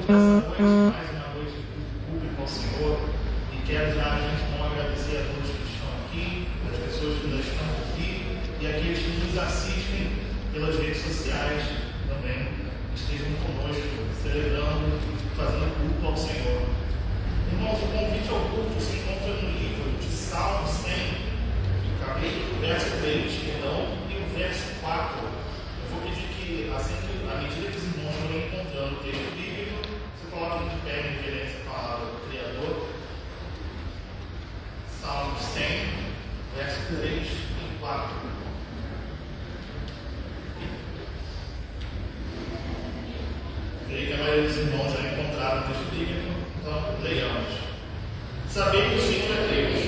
Nessa noite, mais uma noite de culto público ao Senhor, e quero já a gente não agradecer a todos que estão aqui, as pessoas que ainda estão aqui, e aqueles que nos assistem pelas redes sociais também, estejam conosco, celebrando, fazendo culto ao Senhor. Irmãos, o convite ao culto se encontra no livro de Salmo 100, capítulo, verso 3, perdão, e o verso 4. Eu vou pedir que, assim que, à medida que os irmãos forem encontrando o texto bíblico, você coloque de pé em reverência à palavra do Criador. Salmo 100, verso 3 e 4. Creio que a maioria dos irmãos já encontraram o texto bíblico, então leiamos. Sabei que o Senhor é Deus,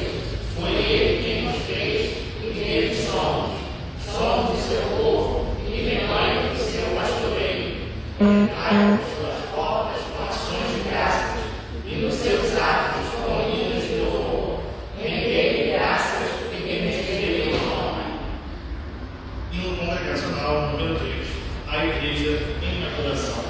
foi Ele quem nos fez, e dele somos o seu povo, e rebanho do seu pastoreio. Entrai por suas portas com ações de graças, e nos seus atos com hinos de louvor. Rendei-lhe graças e bendigirei o nome. Hino congregacional número 3, a igreja em adoração.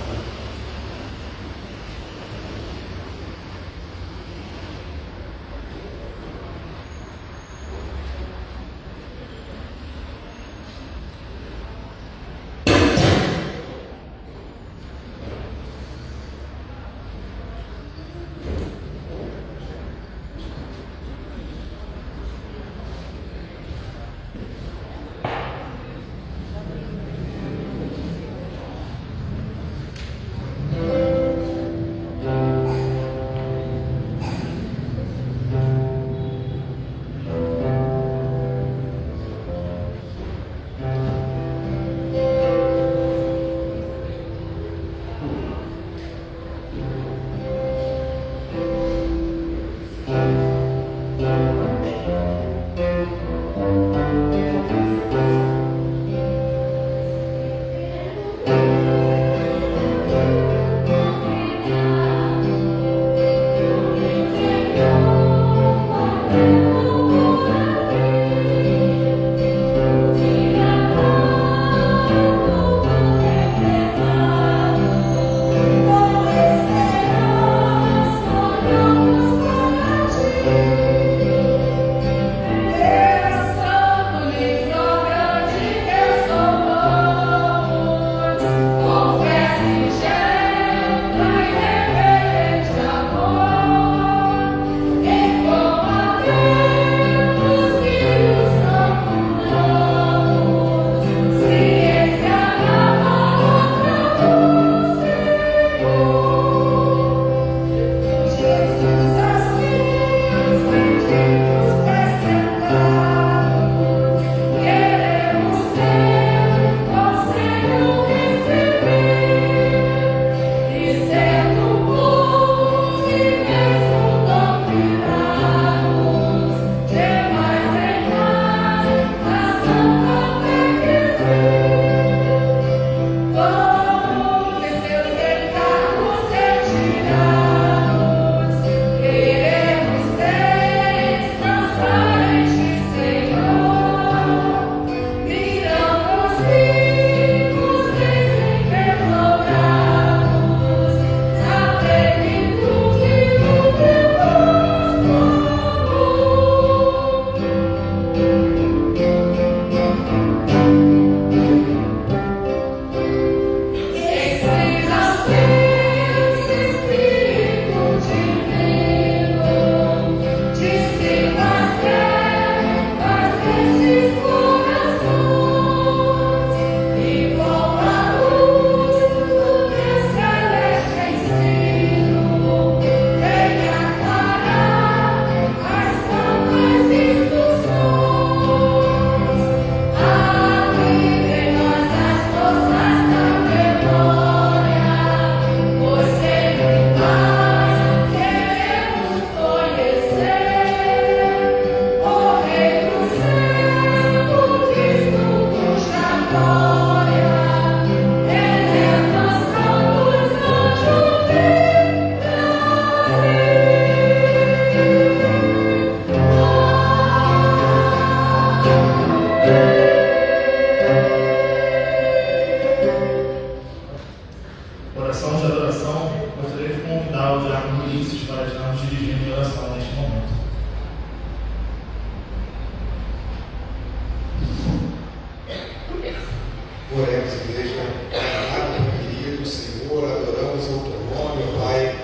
Oremos, igreja. Amado, querido Senhor, adoramos o teu nome, ó Pai.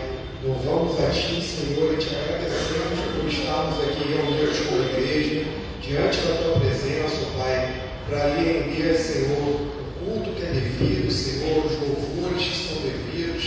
Louvamos a Ti, Senhor, e te agradecemos por estarmos aqui reunidos como igreja, diante da Tua presença, ó Pai, para lhe render, Senhor, o culto que é devido, Senhor, os louvores que são devidos,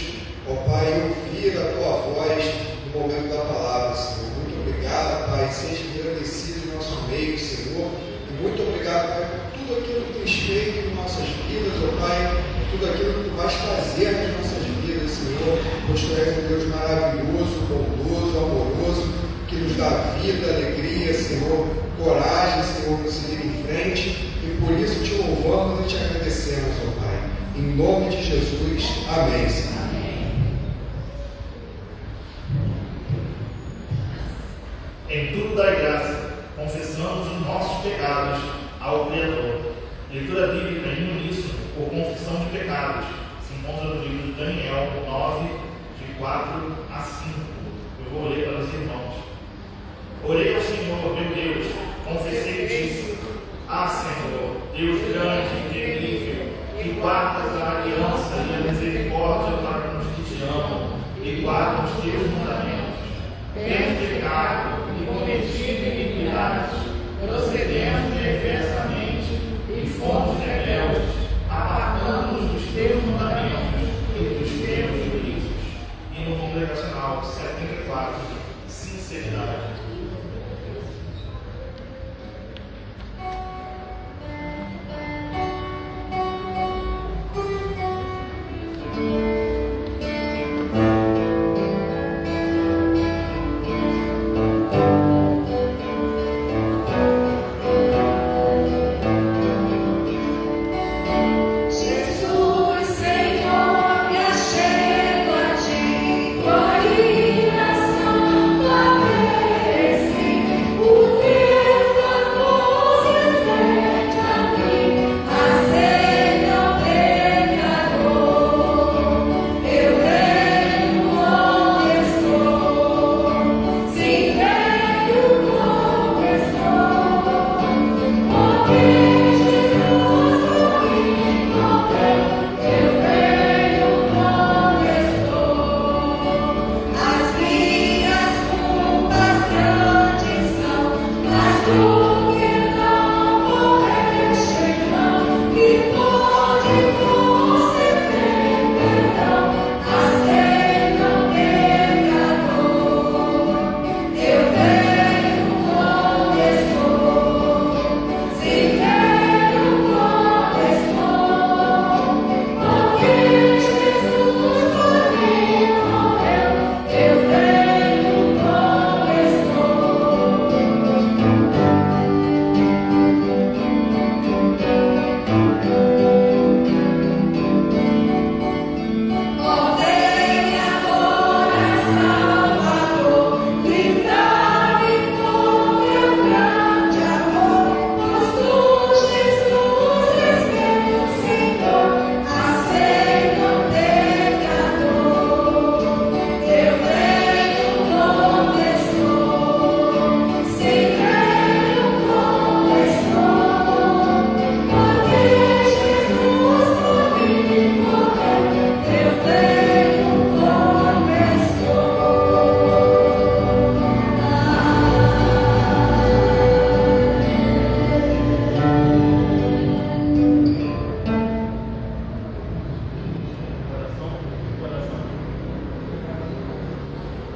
ó Pai, ouvir a Tua voz no momento da palavra, Senhor. Muito obrigado, Pai, seja agradecido em nosso meio, Senhor, e muito obrigado, Pai, por tudo aquilo que tens feito em nossas vidas, ó Pai, por tudo aquilo que Tu vais fazer nas nossas vidas, Senhor, pois Tu és um Deus maravilhoso, bondoso, amoroso, que nos dá vida, alegria, Senhor, coragem, Senhor, para seguir em frente, e por isso Te louvamos e Te agradecemos, ó Pai, em nome de Jesus, amém, Senhor. Em tudo dai graça, confessamos os nossos pecados ao Criador. Leitura bíblica em uníssono por confissão de pecados. Se encontra no livro de Daniel 9, de 4 a 5. Eu vou ler para os irmãos. Orei ao Senhor, meu Deus, confessei e disse: Ah, Senhor, Deus grande e terrível, que guardas a aliança e a misericórdia para os que te amam e guardam os teus mandamentos. Temos pecado e cometido iniquidades, procedemos perversamente e fomos rebeldes, apartando-nos dos teus mandamentos e dos teus juízos. E no Congregacional 74, sinceridade.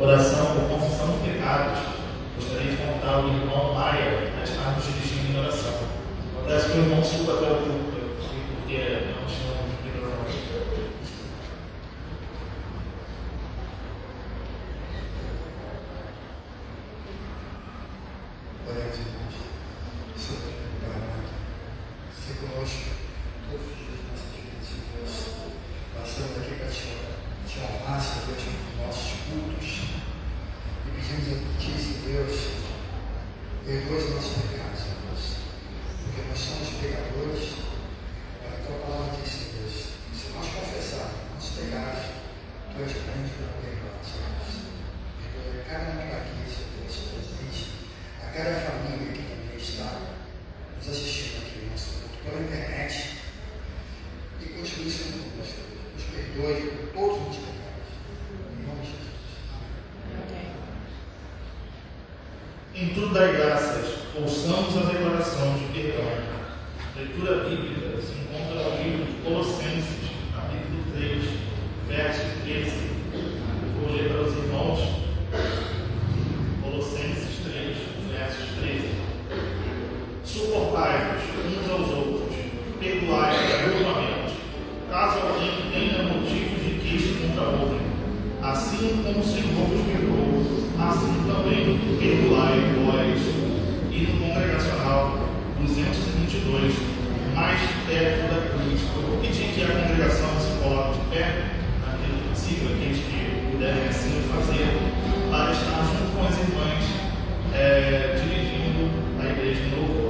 Oração por confissão de pecados. Gostaria de convidar o irmão Maia a estar nos dirigindo em oração. Peço que o irmão suba até o púlpito, porque não estamos microfones. Oremos, irmãos. Senhor, obrigado. Ser conosco todos os dias das nossas vidas, Senhor. Nós estamos aqui para te honrar, Senhor, nos nossos cultos. E pedimos a Ti, Deus, perdoa os nossos pecados, Deus. Porque nós somos pecadores. A Tua palavra diz, Deus, se nós confessarmos nossos pecados, Tu és grande para perdoar, Senhor. Perdoa cada um aqui, Senhor, presente, a cada família que também está nos assistindo aqui, nosso culto pela internet. tudo dai graças, ouçamos a declaração de perdão. Leitura bíblica se encontra no livro de Colossenses, capítulo 3, verso 13. Eu vou ler para os irmãos. Colossenses 3, versos 13. Suportai-vos uns aos outros, perdoai-vos mutuamente, caso alguém tenha motivo de queixa contra outrem. Assim como o Senhor vos perdoou, assim também perdoai vós. E no Congregacional 222, mais perto da cruz. Eu vou pedir que a congregação se coloque de pé, naquele princípio, aqueles que puderem assim fazer, para estar junto com as irmãs, dirigindo a igreja em louvor.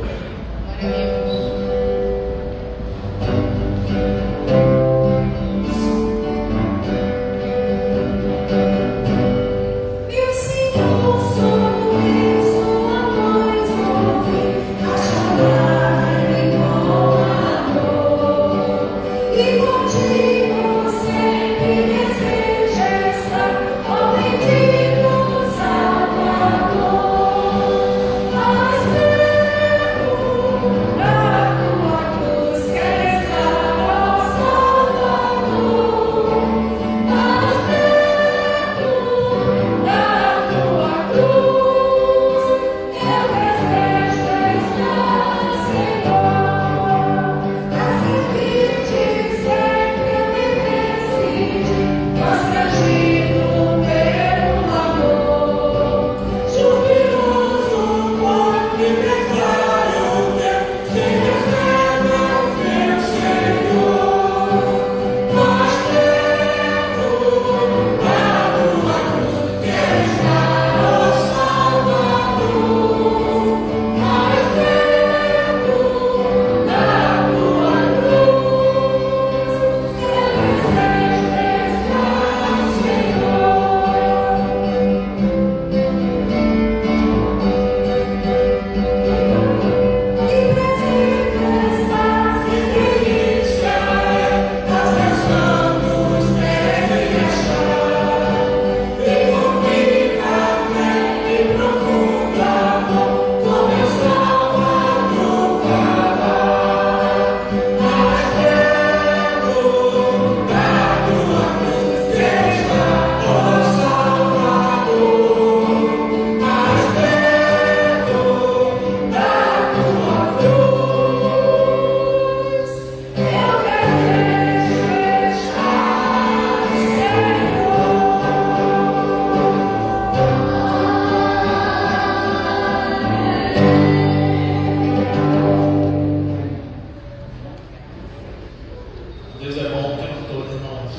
Deus é bom o tempo todo, irmãos.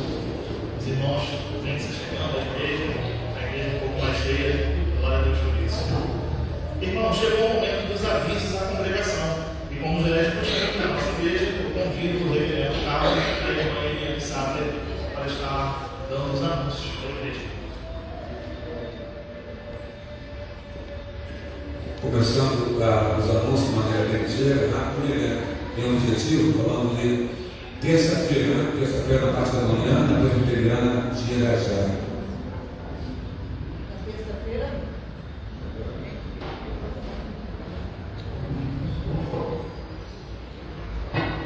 Os irmãos vêm se chegando à igreja um pouco mais cheia. Glória a Deus por isso. Irmão, chegou o momento dos avisos à congregação. E como já é costume na nossa igreja, eu convido o reverendo Carlos e a irmã Eliane Sattler para estar dando os anúncios da igreja. Começando os anúncios de maneira bem ligeira, rápida, tem um objetivo, falando de terça-feira, na parte da manhã, na Presbiteriana de Irajá.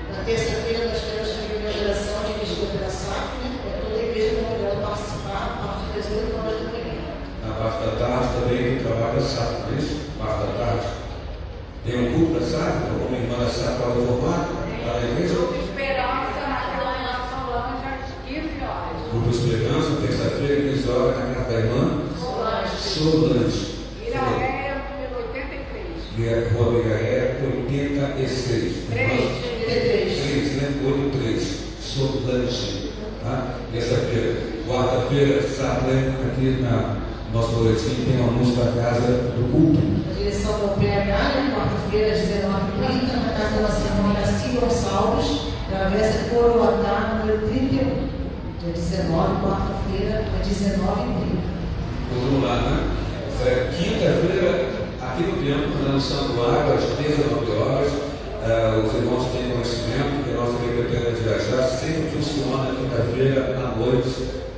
Na terça-feira nós temos a inauguração de igreja pela SAF, toda a igreja convidada a participar a partir das 8 horas da manhã. Na parte da tarde também tem trabalho da SAF, não é isso? Na parte da tarde. Tem um culto da SAF, como a irmã da SAF para o formato, para a igreja. Grupo Esperança, terça-feira, 15 horas, na casa da irmã Solange. Iraé, número 83. E a Rua Iraé, 86. 3, né? 83. Solange. Tá? Terça-feira. Quarta-feira, Sattler, aqui na nosso boletim, tem um anúncio da casa do culto. A direção do PH, quarta-feira, às 19h30, na casa da nossa irmã Iraci Gonçalves, travessa Coroatá, número 31. Dia 19, quarta-feira, às 19h30. Vamos lá, né? Quinta-feira, aqui no templo, na Santuário, às 19 horas. Os irmãos têm conhecimento que a nossa Igreja de Irajá sempre funciona na quinta-feira à noite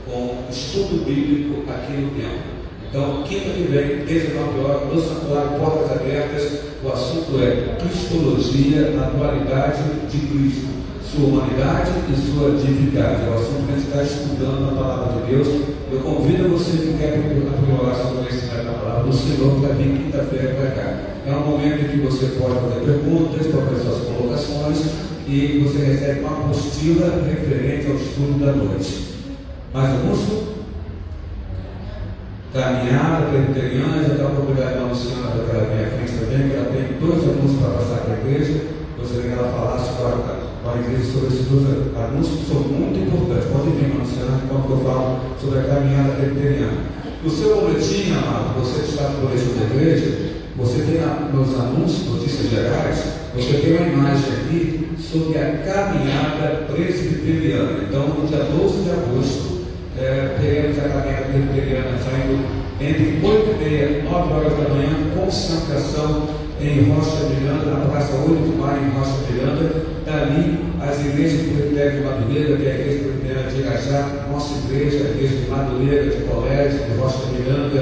com estudo bíblico aqui no templo. Então, quinta que vem, 19 horas, no Santuário Portas Abertas, o assunto é Cristologia, a atualidade de Cristo, sua humanidade e sua divindade. É o assunto que a gente está estudando na Palavra de Deus. Eu convido você que quer aprimorar seu conhecimento da Palavra do Senhor para vir quinta-feira para cá. É um momento em que você pode fazer perguntas, pode fazer suas colocações e você recebe uma apostila referente ao estudo da noite. Mais um curso? Caminhada presbiteriana, já está a oportunidade da Luciana daquela minha frente também, que ela tem 2 anúncios para passar para a igreja. Gostaria que ela falasse para a igreja sobre esses 2 anúncios que são muito importantes. Pode vir, Luciana, enquanto eu falo sobre a caminhada presbiteriana. No seu boletim, amado, você que está no boletim da igreja, você tem nos anúncios, notícias gerais, você tem uma imagem aqui sobre a caminhada presbiteriana. Então, no dia 12 de agosto, teremos a caminhada presbiteriana saindo entre 8h30 e 9 horas da manhã, concentração em Rocha Miranda, na Praça 8 de Maio, em Rocha Miranda. Dali, as igrejas do Presbitério de Madureira, que é a igreja presbiteriana de Irajá, nossa igreja, a igreja de Madureira, de Colégio, de Rocha Miranda,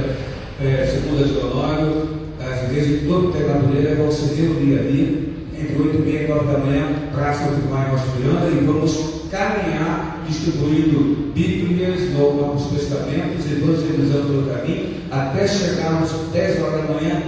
Segunda de Honório, as igrejas de todo o Presbitério de Madureira vão se reunir ali, entre 8h30 e 9 da manhã, Praça 8 de Maio, em Rocha Miranda, e vamos caminhar distribuindo Bíblias, Novos Testamentos, evangelizando pelo caminho, até chegarmos 10 horas da manhã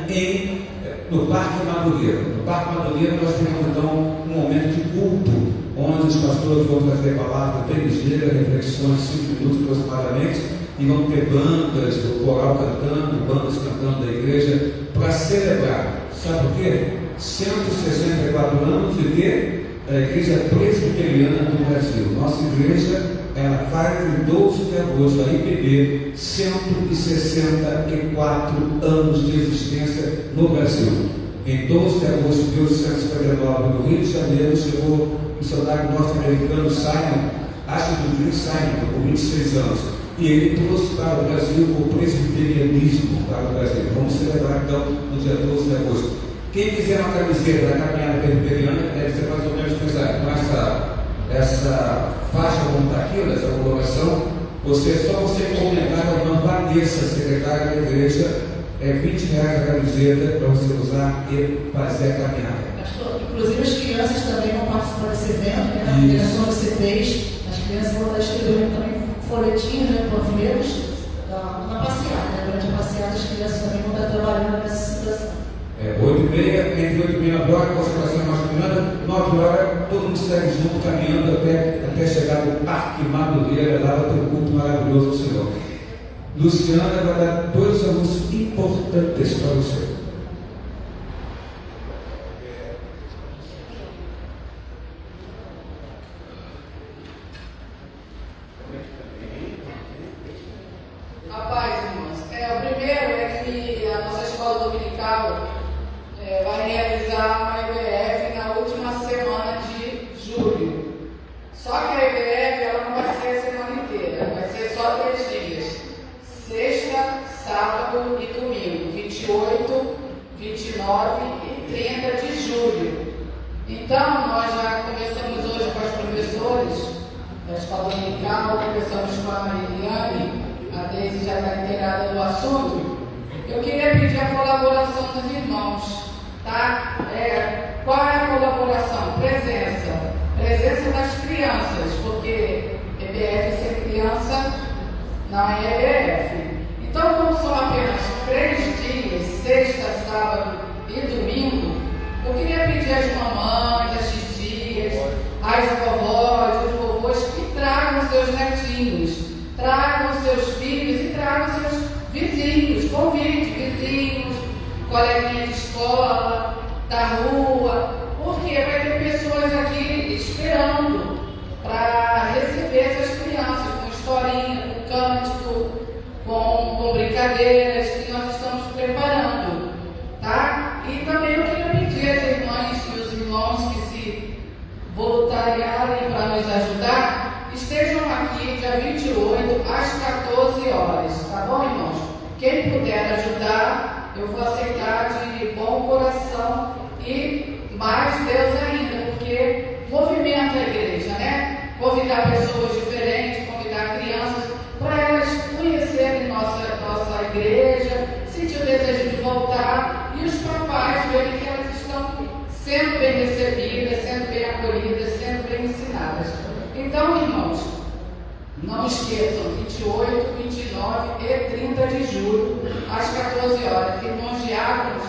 no Parque Madureira. No Parque Madureira nós temos então um momento de culto, onde os pastores vão trazer palavras bem ligeiras, reflexões, 5 minutos aproximadamente, e vão ter bandas, o coral cantando, bandas cantando da igreja, para celebrar. Sabe por quê? 164 anos de quê? Da Igreja Presbiteriana do Brasil. Nossa igreja, ela faz em 12 de agosto, a IPB, 164 anos de existência no Brasil. Em 12 de agosto de 1859, no Rio de Janeiro, chegou o missionário norte-americano Simon, Ashton Simon, com 26 anos. E ele trouxe para o Brasil o presbiterianismo para o Brasil. Vamos celebrar então no dia 12 de agosto. Quem quiser uma camiseta da caminhada presbiteriana, deve ser mais ou menos com essa faixa como está aqui, nessa colocação. Só você comentar com a irmã Vanessa, secretária da igreja, R$20 a camiseta para você usar e fazer a caminhada. Pastor, inclusive as crianças também vão participar desse evento, né? Na criação do CPs, as crianças vão estar distribuindo também folhetinhos, né, panfleiros, na passeada, né? Durante a passeada as crianças também vão estar trabalhando nessa situação. 8h30, entre 8h30 e 9 horas, concentração masculina, 9 horas, todo mundo segue junto, caminhando até chegar no Parque Madureira, lá vai ter um culto maravilhoso do Senhor. Luciana vai dar 2 anúncios importantes para você. Rapaz, irmãos, o primeiro é que a nossa escola dominical vai realizar uma EBF na última semana de julho. Só que a EBF ela não vai ser a semana inteira, vai ser só 3 dias: sexta, sábado e domingo, 28, 29 e 30 de julho. Então, nós já conversamos hoje com os professores da escola dominical, conversamos com a Mariane, a Deise já está inteirada do assunto. Eu queria pedir a colaboração dos irmãos, tá? Qual é a colaboração? Presença das crianças, porque EBF sem criança não é EBF. Então, como são apenas 3 dias, sexta, sábado e domingo, eu queria pedir às mamães, às titias, às vovós, os vovôs que tragam seus netinhos, tragam seus filhos e tragam seus vizinhos, convide vizinhos, coleguinha de escola, da rua, porque vai ter pessoas aqui esperando para receber essas crianças com historinha, com cântico, com brincadeiras que nós estamos preparando, tá? E também eu queria pedir às irmãs e os irmãos que se voluntariarem para nos ajudar, estejam aqui dia 28 às 14 horas, tá bom, irmãos? Quem puder ajudar, eu vou aceitar de bom coração e mais Deus ainda, porque movimenta a igreja, né? Convidar pessoas diferentes, convidar crianças, para elas conhecerem nossa igreja, Então, irmãos, não esqueçam, 28, 29 e 30 de julho, às 14 horas. Irmãos diáconos,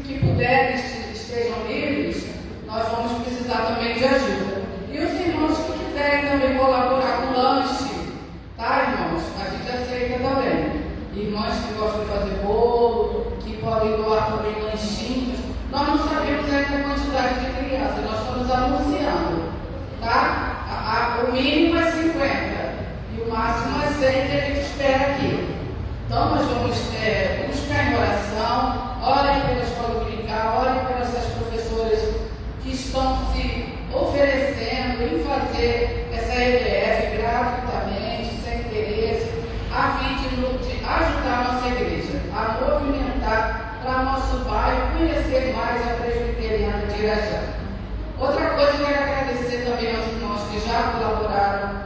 que puderem, estejam livres, nós vamos precisar também de ajuda. E os irmãos que quiserem também colaborar com lanche, tá, irmãos? A gente aceita também. Irmãs que gostam de fazer bolo, que podem doar também lanchinhos. Nós não sabemos ainda a quantidade de crianças, nós estamos anunciando, tá? O mínimo é 50 e o máximo é 100 que a gente espera aqui. Então nós vamos ficar em oração, orem pela escola dominical, orem pelas essas professoras que estão se oferecendo em fazer essa EBF gratuitamente, sem interesse, a fim de ajudar a nossa igreja a movimentar para nosso bairro conhecer mais a presbiteriana de Irajá. Outra coisa, eu quero agradecer também aos irmãos que já colaboraram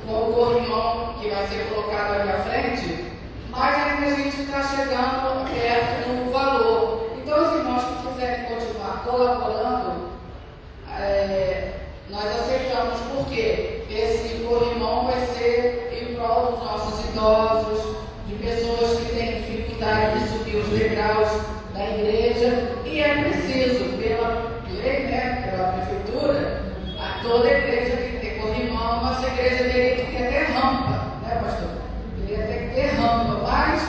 com o corrimão que vai ser colocado ali à frente, mas ainda a gente está chegando perto do valor. Então, os irmãos que quiserem continuar colaborando, nós aceitamos, porque esse corrimão vai ser em prol dos nossos idosos, de pessoas que têm dificuldade de subir os degraus da igreja, e é preciso, pela lei, pela prefeitura, toda igreja tem que ter corrimão. Nossa igreja teria que ter até rampa, né, pastor? Teria até que ter rampa, mas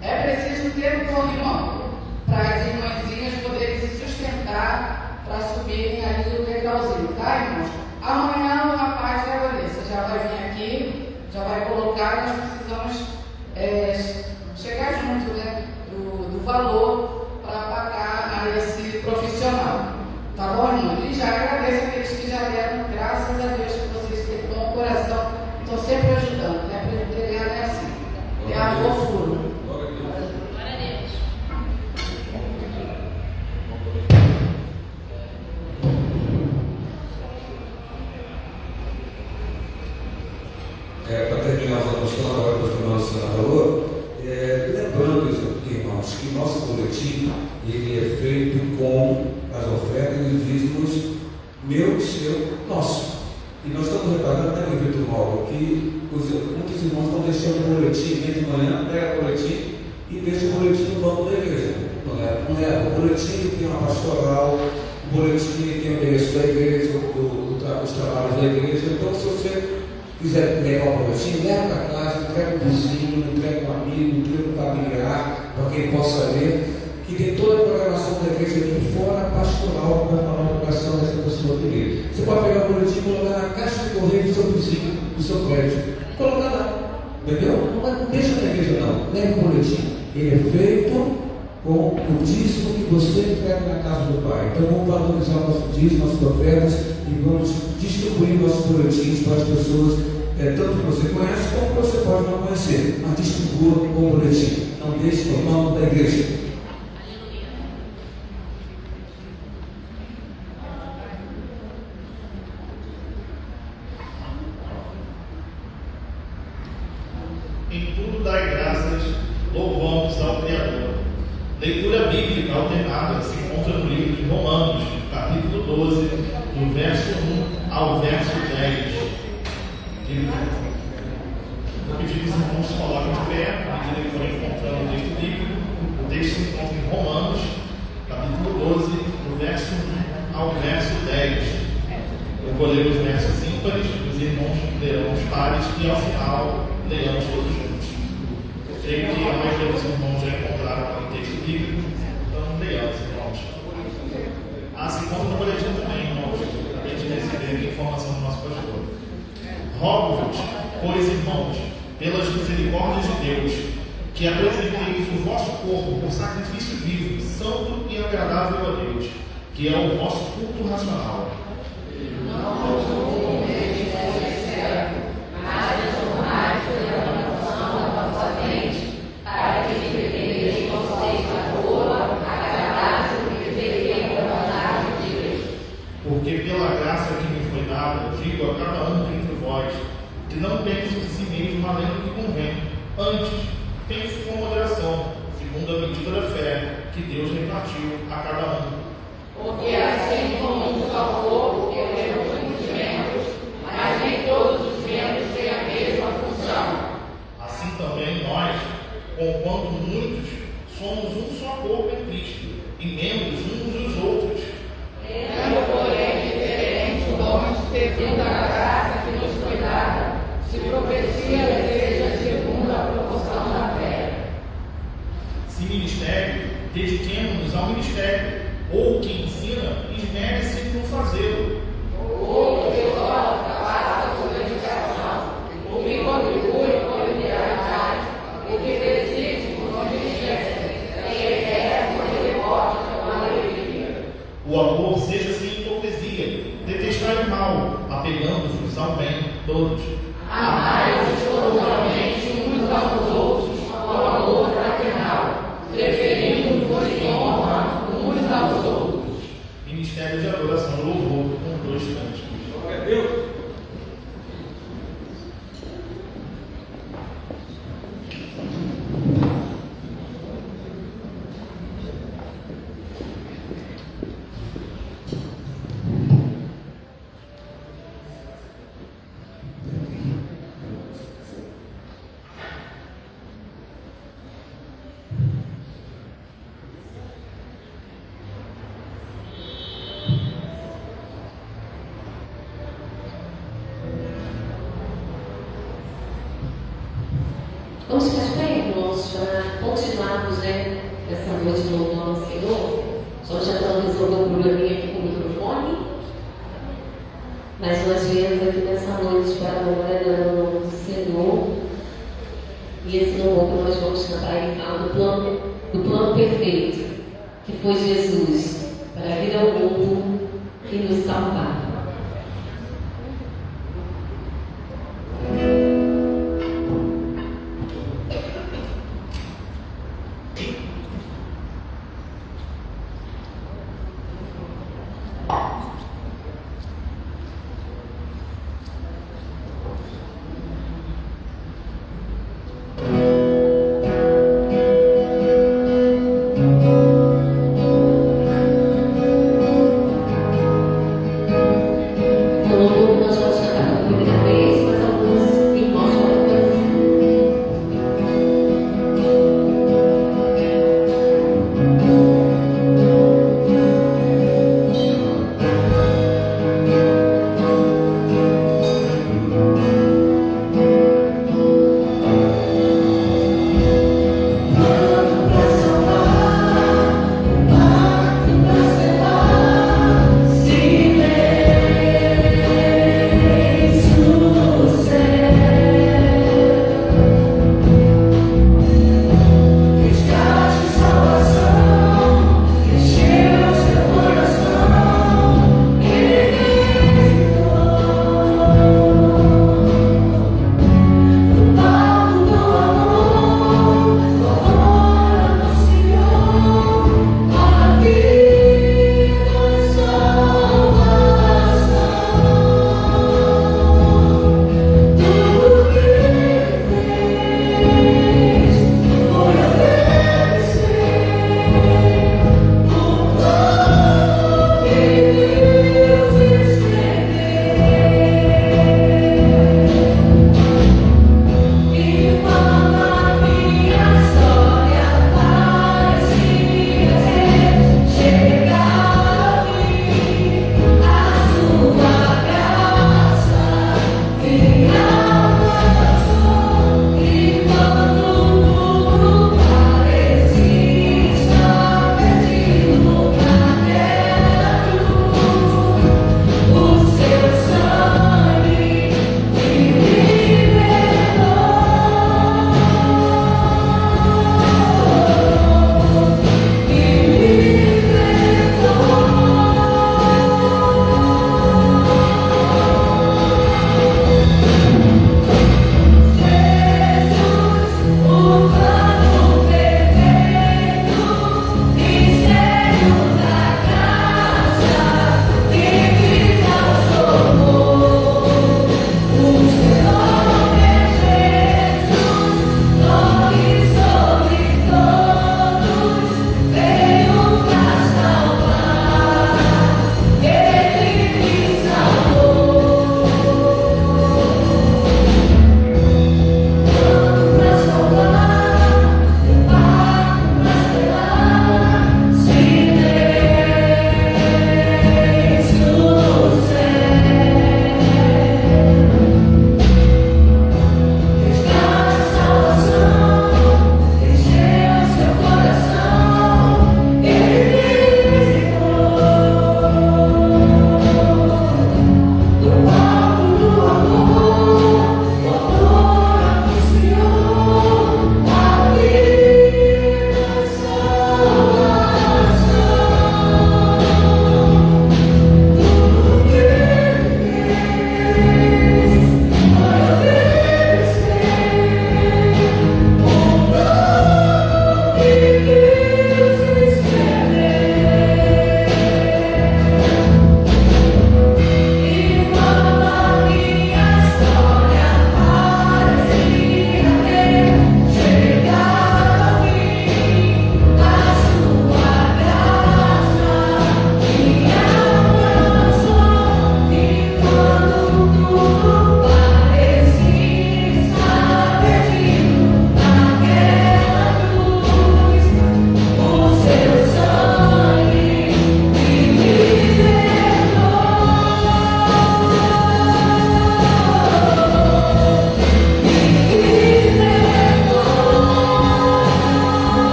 é preciso ter um corrimão para as irmãzinhas poderem se sustentar para subirem ali o degrauzinho, tá, irmãos? Amanhã o rapaz da Vanessa já vai vir aqui, já vai colocar, nós precisamos chegar junto, né, do valor para pagar a esse profissional. Tá bom, irmão? E já agradeço aqueles que já deram, graças a Deus que vocês têm bom coração, estão sempre ajudando, né? A presbiteriana é assim, é amor puro. Glória a Deus. Para terminar a questão agora que o irmão Luciano falou, lembrando, irmãos, que o nosso boletim ele é feito com as ofertas e dízimos meu, seu, nosso. E nós estamos reparando, né, Vitor Mauro, que muitos irmãos estão deixando o boletim de manhã, pega o boletim e deixa o boletim no banco da igreja. Não é. O boletim tem uma pastoral, o boletim tem o endereço da igreja, os trabalhos da igreja. Então, se você quiser pegar o boletim, leva para casa, entrega um vizinho, entrega um amigo, entrega um familiar, para quem possa ler, que tem toda a programação da igreja aqui fora, pastoral, para falar a obrigação dessa pessoa que lê. Você pode pegar o boletim e colocar na caixa de correio do seu vizinho, do seu prédio. Colocar lá, entendeu? Não deixa na igreja não, leva o boletim. Ele é feito com o dízimo que você pega na casa do Pai. Então vamos valorizar o nosso dízimo, nossas ofertas, e vamos distribuir nossos boletins para as pessoas, tanto que você conhece como que você pode não conhecer, mas distribua o boletim, não deixe no mão da igreja. Em tudo dai graças, louvamos ao Criador. Leitura bíblica alternada se encontra no livro de Romanos, capítulo 12, do verso 1 ao verso 10. Vou pedir que os irmãos se coloquem de pé, à medida que forem encontrando o texto bíblico. O texto se encontra em Romanos, capítulo 12, do verso 1 ao verso 10. Eu vou ler os versos ímpares, os irmãos lerão os pares e ao final leiamos todos juntos. Eu creio que a maioria dos irmãos já encontraram o texto bíblico, então leiamos, irmãos. Se encontra no boletim também, irmãos, para a gente receber aqui a informação do nosso pastor. Rogo-vos, pois, irmãos, pelas misericórdias de Deus, que apresenteis o vosso corpo por sacrifício vivo, santo e agradável a Deus, que é o vosso culto racional. Porque pela graça que me foi dada, digo a cada um dentre vós, que não pense de si mesmo além do que convém. Antes, pense com moderação, segundo a medida da fé que Deus repartiu a cada um. Porque assim como um só corpo, eu tenho conhecimento, corpo em Cristo e membros uns dos outros. Tendo, porém, diferente dons segundo a graça que nos foi dada, se profecia seja segundo a proporção da fé. Se ministério, dediquemo-nos ao ministério, ou o que ensina, esmere-se no fazê-lo. O que exorta, faça com dedicação. O que contribui com liberalidade. O que decide com diligência. Quem exerce com devoto com alegria. O amor seja sem hipocrisia, detestai o mal, apegando-vos ao bem, todos. Amai-vos cordialmente uns aos outros com amor fraternal, preferindo-vos em honra uns aos outros. Ministério de adoração e louvor com 2 cânticos. Glória a Deus. Vamos ficar de pé, irmãos, para continuarmos, essa noite louvando ao Senhor. Nós já estamos resolvendo um probleminha aqui com o microfone, mas nós viemos aqui nessa noite para louvar o nome do Senhor. E esse louvor que nós vamos cantar, ele fala do plano perfeito, que foi Jesus, para vir ao mundo e nos salvar.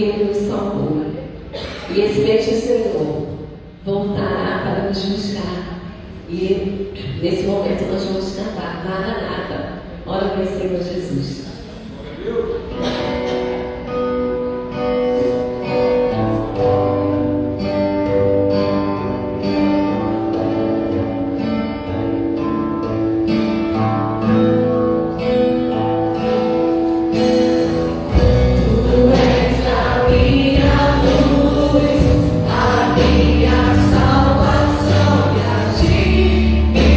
que Ele nos salvou. E expecte o Senhor voltará para nos buscar. E nesse momento nós vamos cantar Maranata. Ora vem, Senhor Jesus. Salvação e a ti me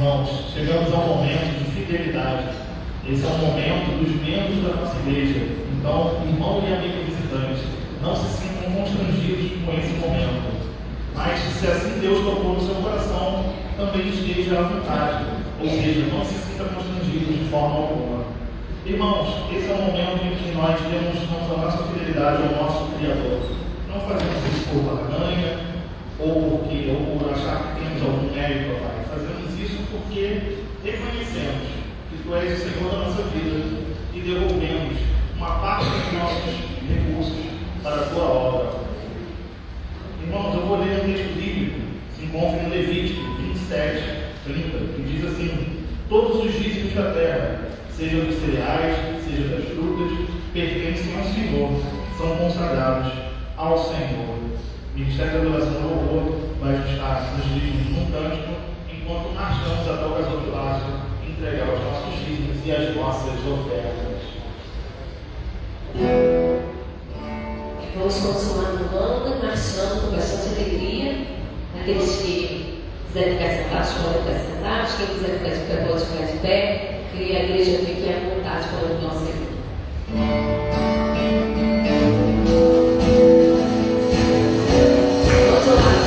Irmãos, chegamos ao momento de fidelidade. Esse é o momento dos membros da nossa igreja. Então, irmão e amigo visitante, não se sintam constrangidos com esse momento. Mas, se assim Deus tocou no seu coração, também esteja à vontade. Ou seja, não se sinta constrangido de forma alguma. Irmãos, esse é o momento em que nós demonstramos a nossa fidelidade ao nosso Criador. Não fazemos isso por barganha, ou por achar que temos algum mérito, Pai. Fazemos isso porque reconhecemos que Tu és o Senhor da nossa vida e devolvemos uma parte dos nossos recursos para a Tua obra. Irmãos, eu vou ler um texto bíblico, se encontra em Levítico 27, 30, que diz assim: todos os dízimos da terra, seja dos cereais, seja das frutas, pertencem ao Senhor, são consagrados ao Senhor. O Ministério da Adoração e Louvor vai estar nos dízimos num cântico, enquanto marchamos até o gasofilácio entregar os nossos dízimos e as nossas ofertas. Vamos continuar louvando e marchando com bastante alegria. Aqueles que quiserem ficar sentados, podem ficar sentados. Quem quiser ficar de pé, pode ficar de pé. Que a igreja fique à vontade para o nosso Senhor. Esperança que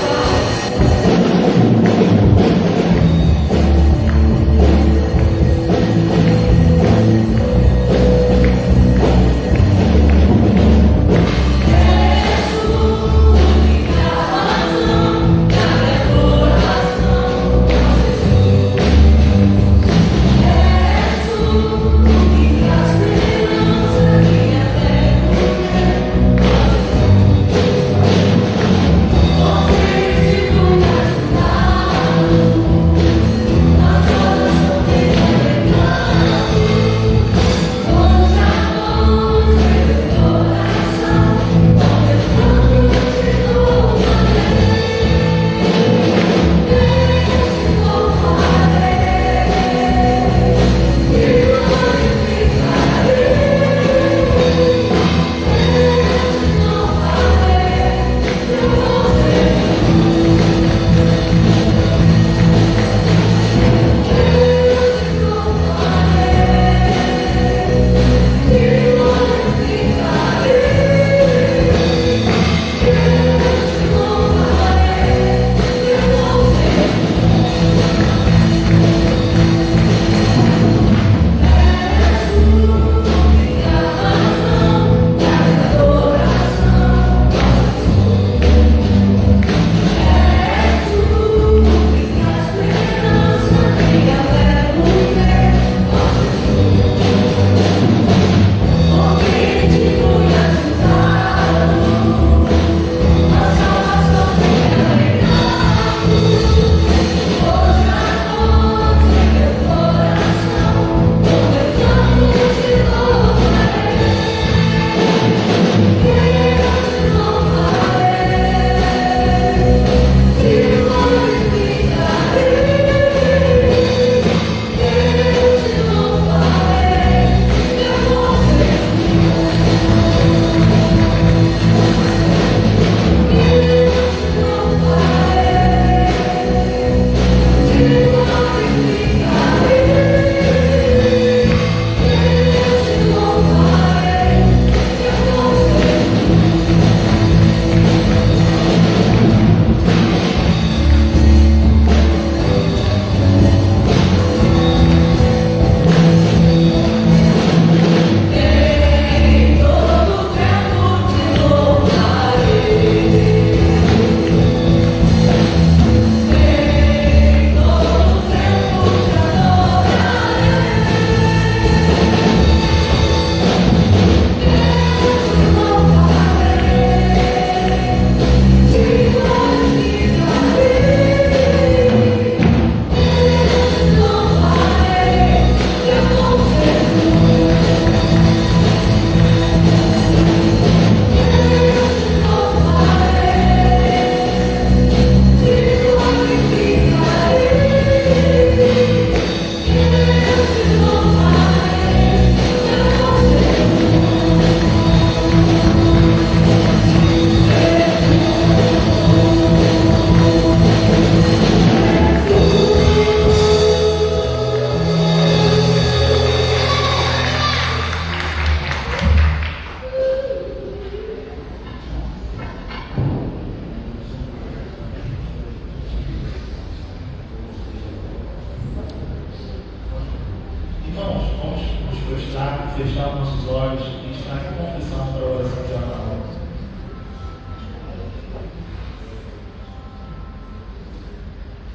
fechar nossos olhos e estar em confissão para a oração de Natal.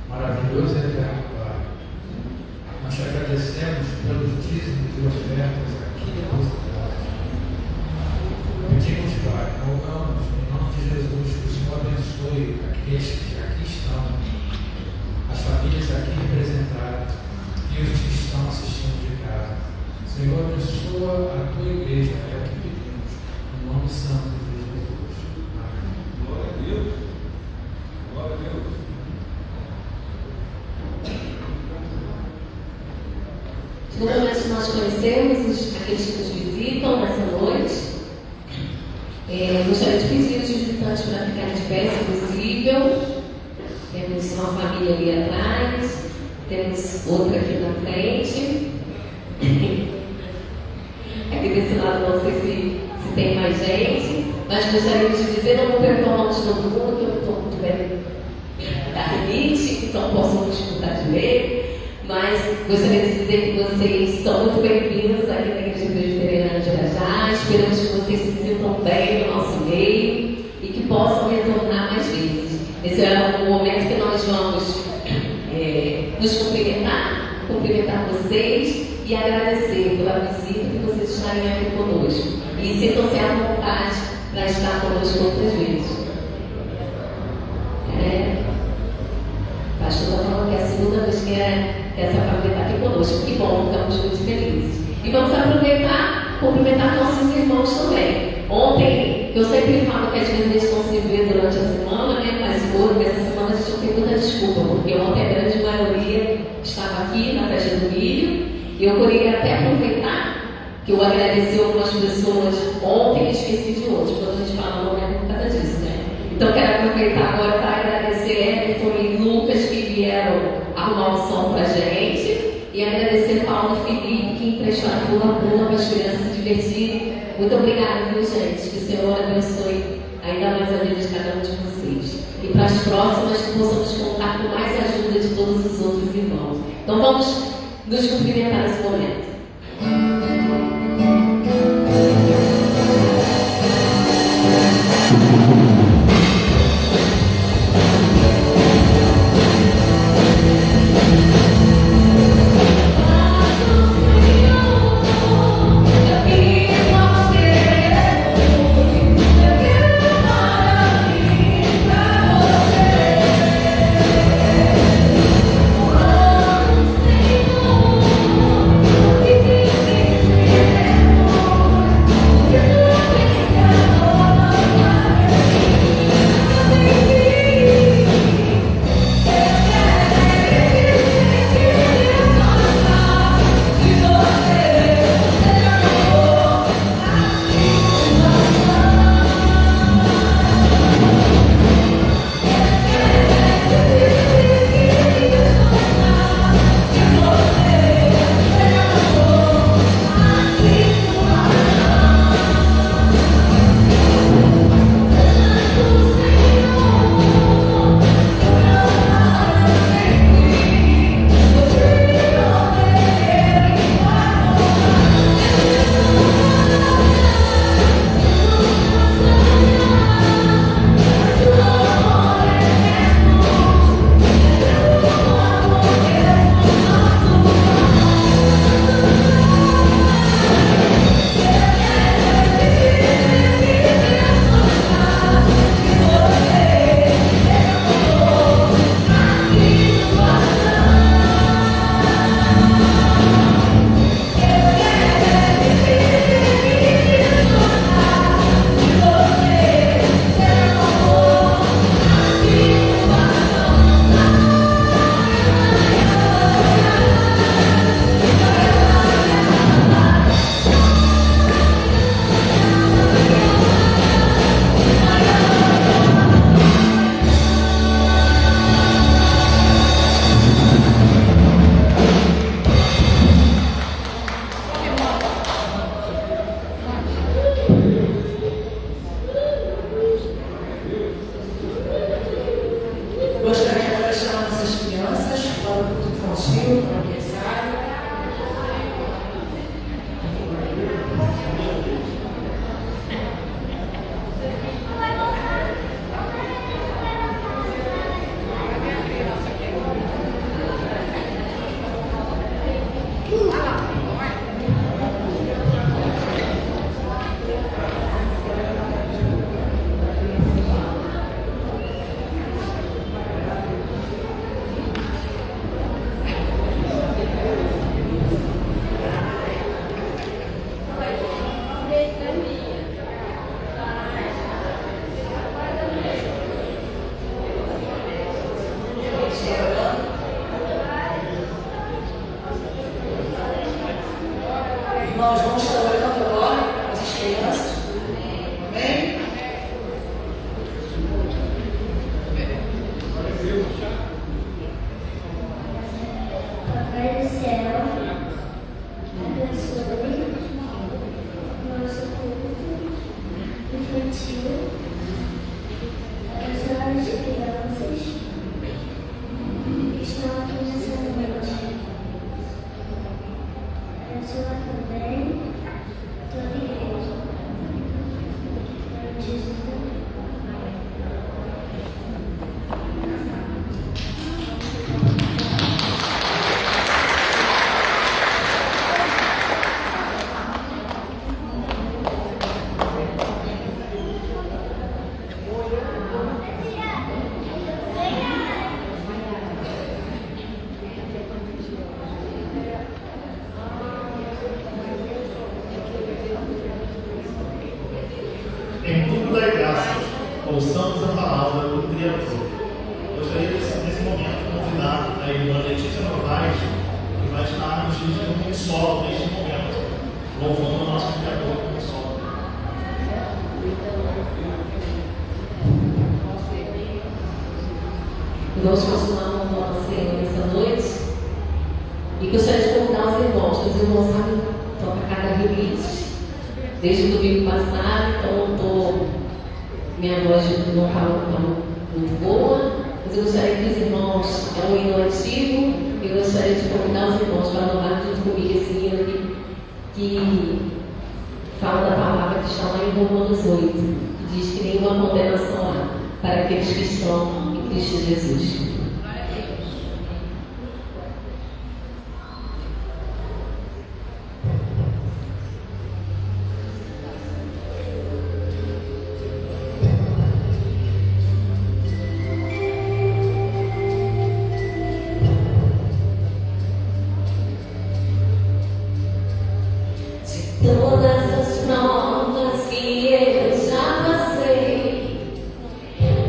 Maravilhoso e eterno Pai. Nós te agradecemos pelos dízimos e ofertas aqui depositados. Pedimos, Pai, rogamos em nome de Jesus que o Senhor abençoe aqueles que aqui estão, as famílias aqui representadas e os que estão assistindo de casa. Senhor, abençoa a tua igreja, é o que pedimos, em nome santo de Jesus. Amém. Glória a Deus. Glória a Deus. Normalmente nós conhecemos aqueles que nos visitam nessa noite. Gostaria de pedir aos visitantes para ficarem de pé, se possível. Temos uma família ali atrás, temos outra aqui na frente. Aqui desse lado não sei se tem mais gente, mas gostaria de dizer, não vou perguntar o nome de todo mundo, que eu não estou muito bem da rinite, então posso não dificultar de ler. Mas gostaria de dizer que vocês são muito bem-vindos aqui na Igreja Presbiteriana de Irajá. Esperamos que vocês se sintam bem no nosso meio e que possam retornar mais vezes. Esse é o momento que nós vamos nos cumprimentar vocês e agradecer pela visita e por vocês estarem aqui conosco. E sintam-se à vontade para estar conosco outras vezes. O pastor está falando que é a segunda vez que essa família está aqui conosco. Que bom, ficamos muito felizes. E vamos aproveitar, cumprimentar nossos irmãos também. Ontem, eu sempre falo que às vezes eles vão se ver durante a semana, né? Mas hoje, essa semana, a gente não tem muita desculpa, porque ontem a grande maioria estava aqui na festa do milho. E eu queria até aproveitar que eu agradeci algumas pessoas ontem e esqueci de outras. Quando a gente fala, não é por causa disso, né? Então, quero aproveitar agora para agradecer Everton e Lucas que vieram arrumar o som para a gente e agradecer Paulo e Felipe que emprestaram a pula-pula para as crianças se divertirem. Muito obrigada, viu, gente? Que o Senhor abençoe ainda mais a vida de cada um de vocês. E para as próximas, que possamos contar com mais ajuda de todos os outros irmãos. Então, vamos nos cumprimentar nesse momento. infantil, para o berçário. gostaria nesse momento de convidar a irmã Letícia Novaes, que vai estar nos dirigindo um solo neste momento, louvando o nosso Criador com um solo. Vamos continuar louvando ao Senhor nessa noite. E gostaria de convidar os irmãos sabem tocar cada release desde o domingo passado, então minha voz não está muito boa, mas eu gostaria que os irmãos, é um hino antigo, eu gostaria de convidar os irmãos para louvar junto comigo esse hino que fala da palavra que está lá em Romanos 8, que diz que nenhuma condenação há para aqueles que estão em Cristo Jesus. Todas as provas que eu já passei,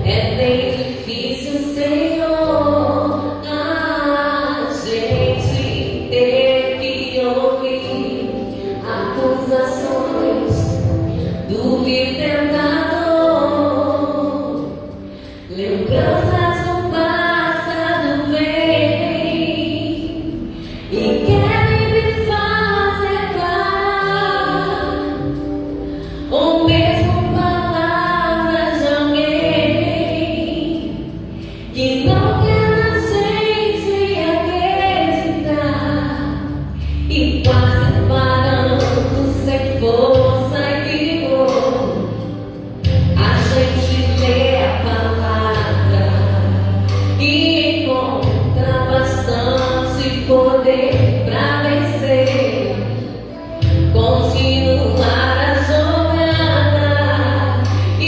é bem difícil, Senhor, a gente ter que ouvir acusações do vil tentador, lembranças do passado vem e querem me fazer ou mesmo palavras de alguém que não quer na gente acreditar e quase parando sem força e vigor. A gente lê a palavra e encontra bastante poder para vencer, continuar a jornada e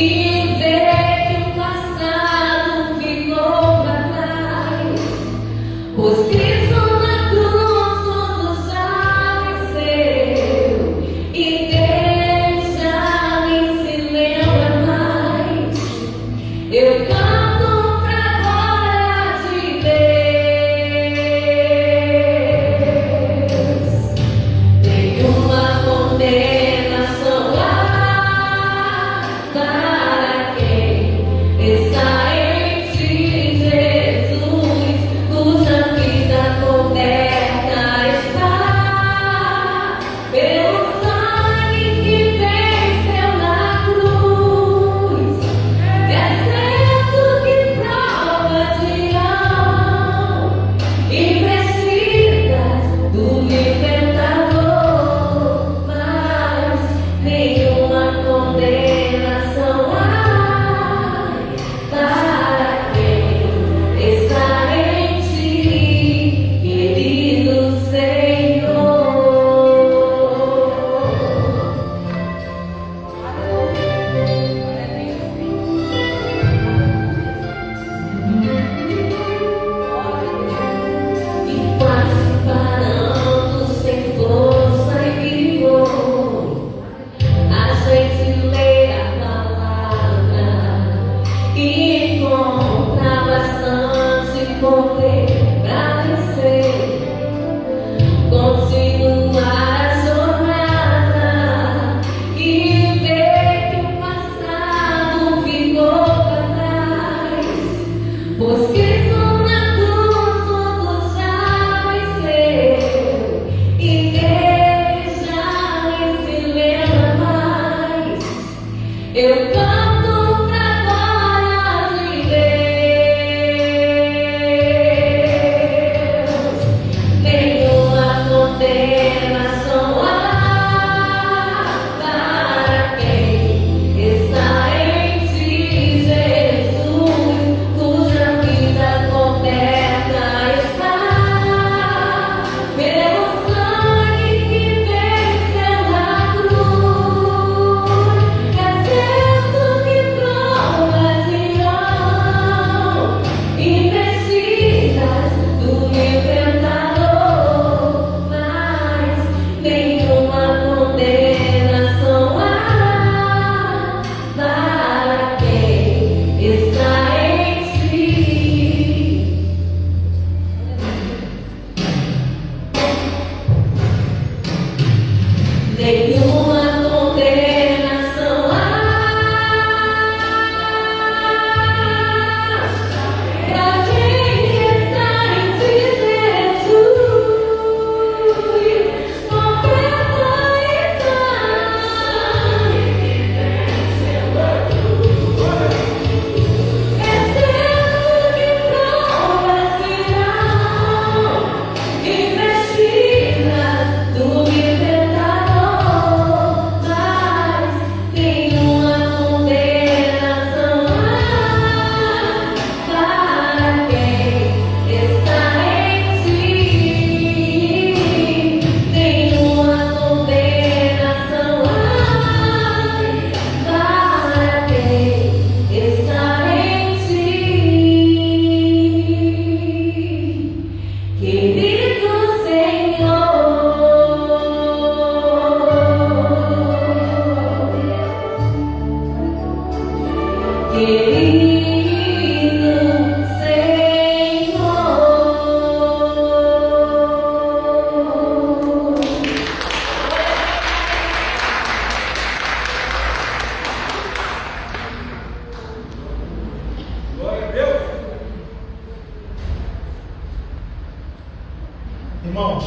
ver que o passado ficou para trás, pois Cristo na cruz tudo já venceu e Deus já nem se lembra mais. Eu canto pra glória de Deus. Nenhuma condenação há para quem está em ti, Jesus, cuja vida coberta está pelo sangue que venceu na cruz. Deserto que provas virão e precisas do libertador, mas nenhuma condenação há para quem está em ti, querido Senhor. E quase parando sem força e vigor, a gente lê a palavra e encontra bastante poder para vencer, continuar a jornada e ver que o passado ficou para trás, pois Cristo na cruz tudo já venceu e Deus já nem se lembra mais. Eu canto pra glória de Deus. Nenhuma condenação há para quem está em ti, Jesus, cuja vida Irmãos,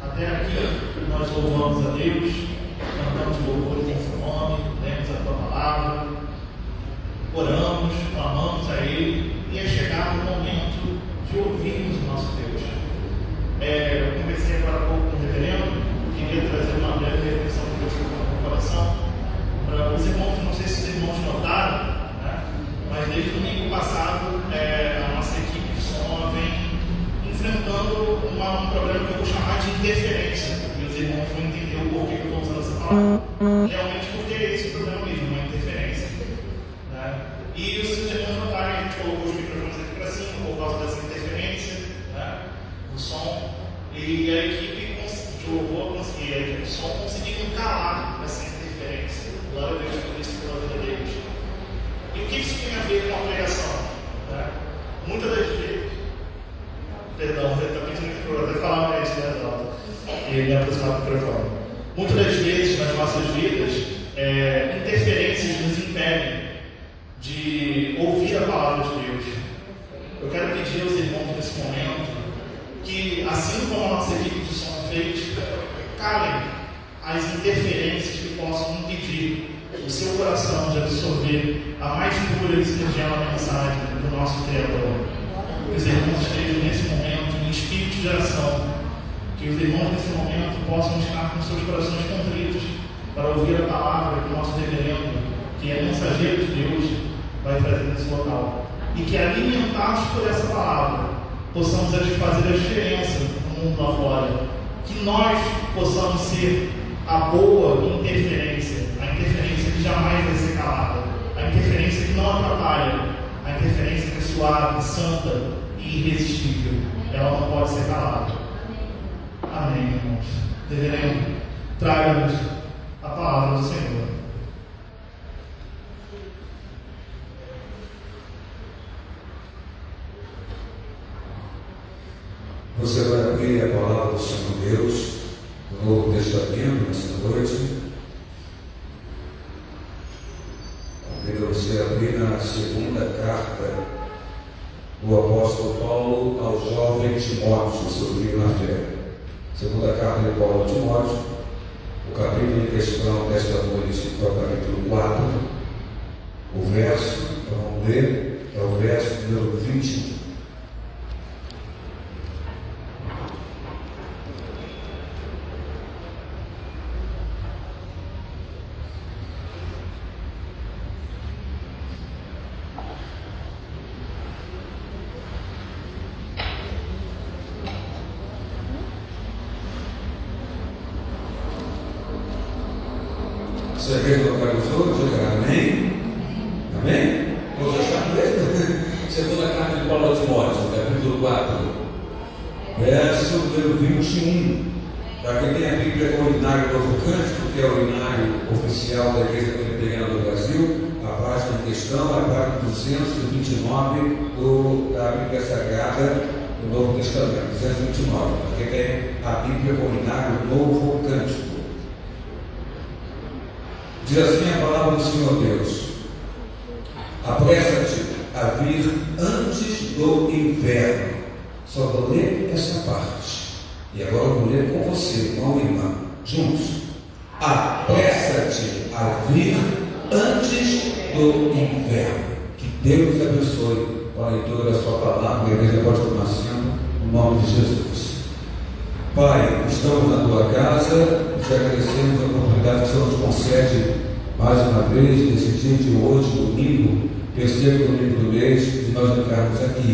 até aqui nós louvamos a Deus, cantamos louvores em seu nome, lemos a tua palavra, oramos, clamamos a Ele, e é chegado o momento de ouvirmos o nosso Deus. Eu conversei agora há pouco com o reverendo, queria trazer uma breve reflexão que Deus colocou no meu coração para os irmãos. Não sei se os irmãos notaram, né? Mas desde o domingo passado a nossa equipe de som vem enfrentando um problema que eu vou chamar de interferência, e os irmãos vão entender o porquê que eu estou usando essa palavra. Realmente porque é esse o problema mesmo, uma interferência, né? E se os irmãos notarem, a gente colocou os microfones aqui para cima por causa dessa interferência, né? O som, e a equipe de louvor conseguiu, a equipe de som conseguiu calar essa interferência. Glória a Deus por isso, pela vida deles. E o que isso tem a ver com a pregação? Né? Muitas das vezes, perdão, eu estou pedindo que eu até falar mais, né, Dalton? E me aproximar do microfone. Muitas das vezes nas nossas vidas, interferências nos impedem de ouvir a palavra de Deus. Eu quero pedir aos irmãos nesse momento que, assim como a nossa equipe de som fez, calem as interferências que possam impedir o seu coração de absorver a mais pura e singela mensagem do nosso Criador. Que os irmãos estejam nesse momento em espírito de oração, que os irmãos nesse momento possam estar com seus corações contritos para ouvir a palavra que o nosso reverendo, que é mensageiro de Deus, vai trazer nesse local. E que, alimentados por essa palavra, possamos fazer a diferença no mundo lá fora. Que nós possamos ser a boa interferência, a interferência que jamais vai ser calada, a interferência que não atrapalha, a interferência que é suave, santa e irresistível. Ela não pode ser calada. Amém, irmãos. Reverendo, traga-nos a palavra do Senhor. Você vai abrir a palavra do Senhor Deus no Novo Testamento nesta noite. Convido você a abrir na segunda carta do apóstolo Paulo ao jovem Timóteo, seu filho na fé. Segunda carta de Paulo a Timóteo, o capítulo em questão desta noite, é o capítulo 4, o verso, vamos ler, é o verso número 21. Você acredita no Pai? Diga amém? Amém? Vamos achar mesmo? Segunda carta de Paulo a Timóteo, capítulo 4, verso número 21. Para quem tem a Bíblia com o urinário Novo Cântico, que é o urinário oficial da Igreja Presbiteriana do Brasil, a página em questão é a página 229 da Bíblia Sagrada do Novo Testamento, 229. Para quem tem a Bíblia com o urinário Novo Cântico. Diz assim a palavra do Senhor Deus: apressa-te a vir antes do inverno. Só vou ler essa parte. E agora eu vou ler com você, irmão e irmã, juntos. Apressa-te a vir antes do inverno. Que Deus abençoe com a leitura da sua palavra. A igreja pode tomar assento, no nome de Jesus. Pai, estamos na tua casa, te agradecemos a oportunidade que o Senhor nos concede mais uma vez, nesse dia de hoje, domingo, terceiro domingo do mês, de nós entrarmos aqui.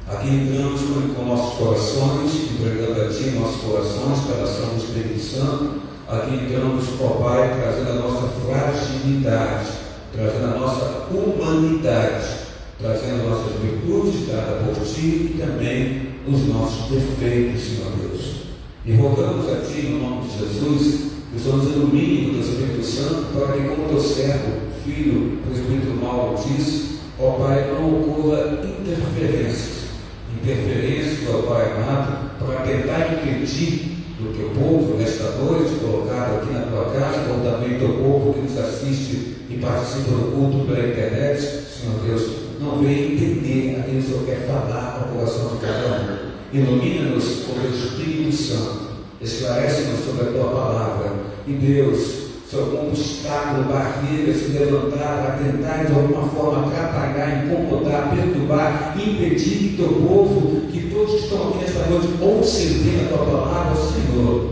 Aqui entramos com nossos corações, entregando a Ti nossos corações, pela ação do Espírito Santo. Aqui entramos, ó Pai, trazendo a nossa fragilidade, trazendo a nossa humanidade, trazendo as nossas virtudes dadas por Ti e também os nossos defeitos, Senhor Deus. E rogamos a Ti, no nome de Jesus, que o Senhor nos ilumine do Espírito Santo, para que, como teu servo, filho, presbítero Mauro disse, ó Pai, não ocorra interferências, ó Pai amado, para tentar impedir do teu povo, nesta noite, colocado aqui na tua casa, ou também teu povo que nos assiste e participa do culto pela internet. Senhor Deus, não venha entender aquilo que o Senhor quer falar ao coração de cada um. ilumina-nos com o teu Espírito Santo, esclarece-nos sobre a tua palavra. E Deus, se algum obstáculo, barreira se levantar para tentar de alguma forma atrapalhar, incomodar, perturbar, impedir que teu povo, que todos que estão aqui nesta noite ouçam bem a tua palavra, Senhor,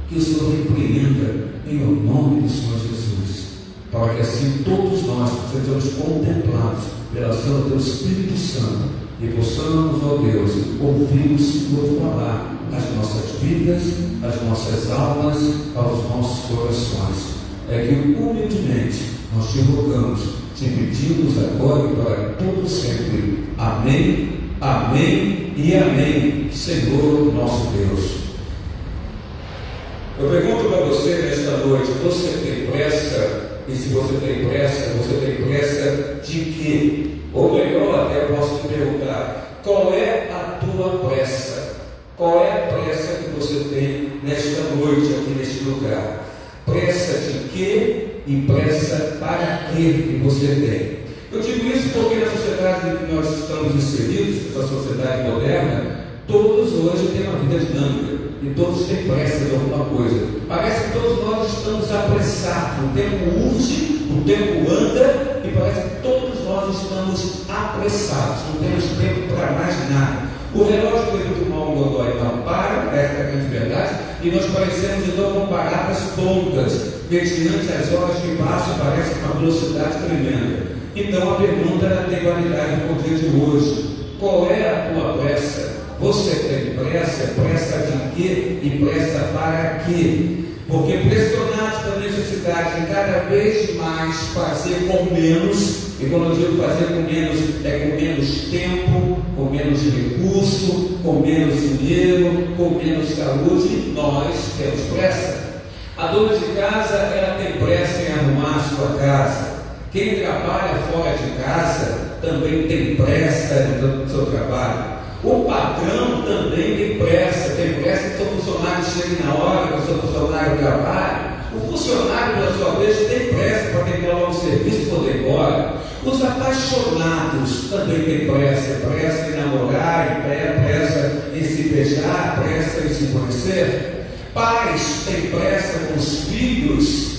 que o Senhor repreenda em o nome do Senhor Jesus, para que assim todos nós sejamos contemplados pela ação do teu Espírito Santo e possamos, ó Deus, ouvir o Senhor falar às nossas vidas, às nossas almas, aos nossos corações. É que humildemente nós te rogamos, te pedimos agora e para todo sempre. Amém, amém e amém, Senhor nosso Deus. Eu pergunto para você nesta noite, você tem pressa? E se você tem pressa de quê? Ou melhor, até eu posso te perguntar, qual é a tua pressa? Qual é a pressa que você tem nesta noite, aqui neste lugar? Pressa de quê e pressa para quê que você tem? Eu digo isso porque na sociedade em que nós estamos inseridos, essa sociedade moderna, todos hoje têm uma vida dinâmica e todos têm pressa de alguma coisa. Parece que todos nós estamos apressados, o tempo urge, o tempo anda e parece que todos nós estamos apressados, não temos tempo para mais nada. O relógio do irmão Godoy não para, essa é a grande verdade, e nós parecemos então com paradas tontas, mediante as horas que passam, parece com uma velocidade tremenda. Então a pergunta tem validade no dia de hoje: qual é a tua pressa? Você tem pressa? Pressa de quê e pressa para quê? Porque pressionados pela necessidade de cada vez mais fazer com menos, e quando eu digo fazer com menos, é com menos tempo, com menos recurso, com menos dinheiro, com menos saúde, nós temos pressa. A dona de casa, ela tem pressa em arrumar a sua casa. Quem trabalha fora de casa também tem pressa no seu trabalho. O patrão também tem pressa que seu funcionário chegue na hora que o seu funcionário trabalhe. O funcionário, pela sua vez, tem pressa para terminar logo o serviço e poder ir embora. Os apaixonados também têm pressa em namorar, pressa em se beijar, pressa em se conhecer. Pais têm pressa com os filhos,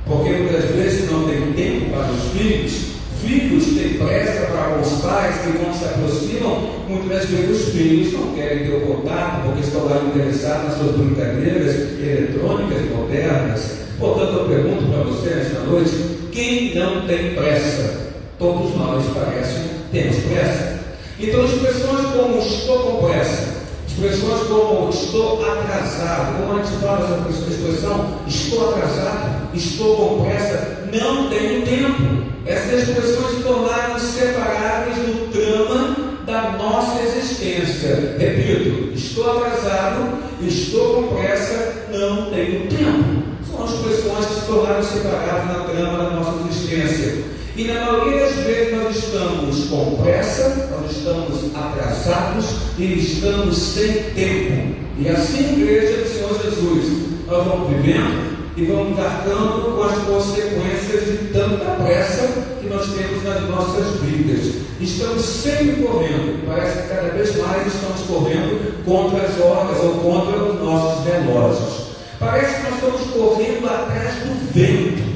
porque muitas vezes não tem tempo para os filhos. Filhos têm pressa para os pais que, quando se aproximam, muitas vezes os filhos não querem ter o contato porque estão lá interessados nas suas brincadeiras eletrônicas modernas. Portanto, eu pergunto para você nesta noite: quem não tem pressa? Todos nós, parece, temos pressa. Então, expressões como estou com pressa, expressões como estou atrasado, como a gente fala essa expressão, estou atrasado, estou com pressa, não tenho tempo. Essas expressões se tornaram inseparáveis no trama da nossa existência. Repito, estou atrasado, estou com pressa, não tenho tempo. São expressões que se tornaram inseparáveis na trama da nossa existência. E na maioria das vezes nós estamos com pressa, nós estamos atrasados e estamos sem tempo. E assim, igreja do Senhor Jesus, nós vamos vivendo e vamos arcando com as consequências de tanta pressa que nós temos nas nossas vidas. Estamos sempre correndo, parece que cada vez mais estamos correndo contra as horas ou contra os nossos relógios. Parece que nós estamos correndo atrás do vento.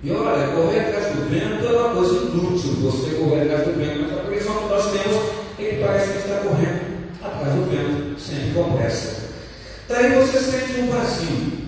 E olha, correr atrás do vento é uma coisa inútil, você correr atrás do vento, mas a impressão que nós temos é que parece que está correndo atrás do vento, sempre com pressa. Daí você sente um vazio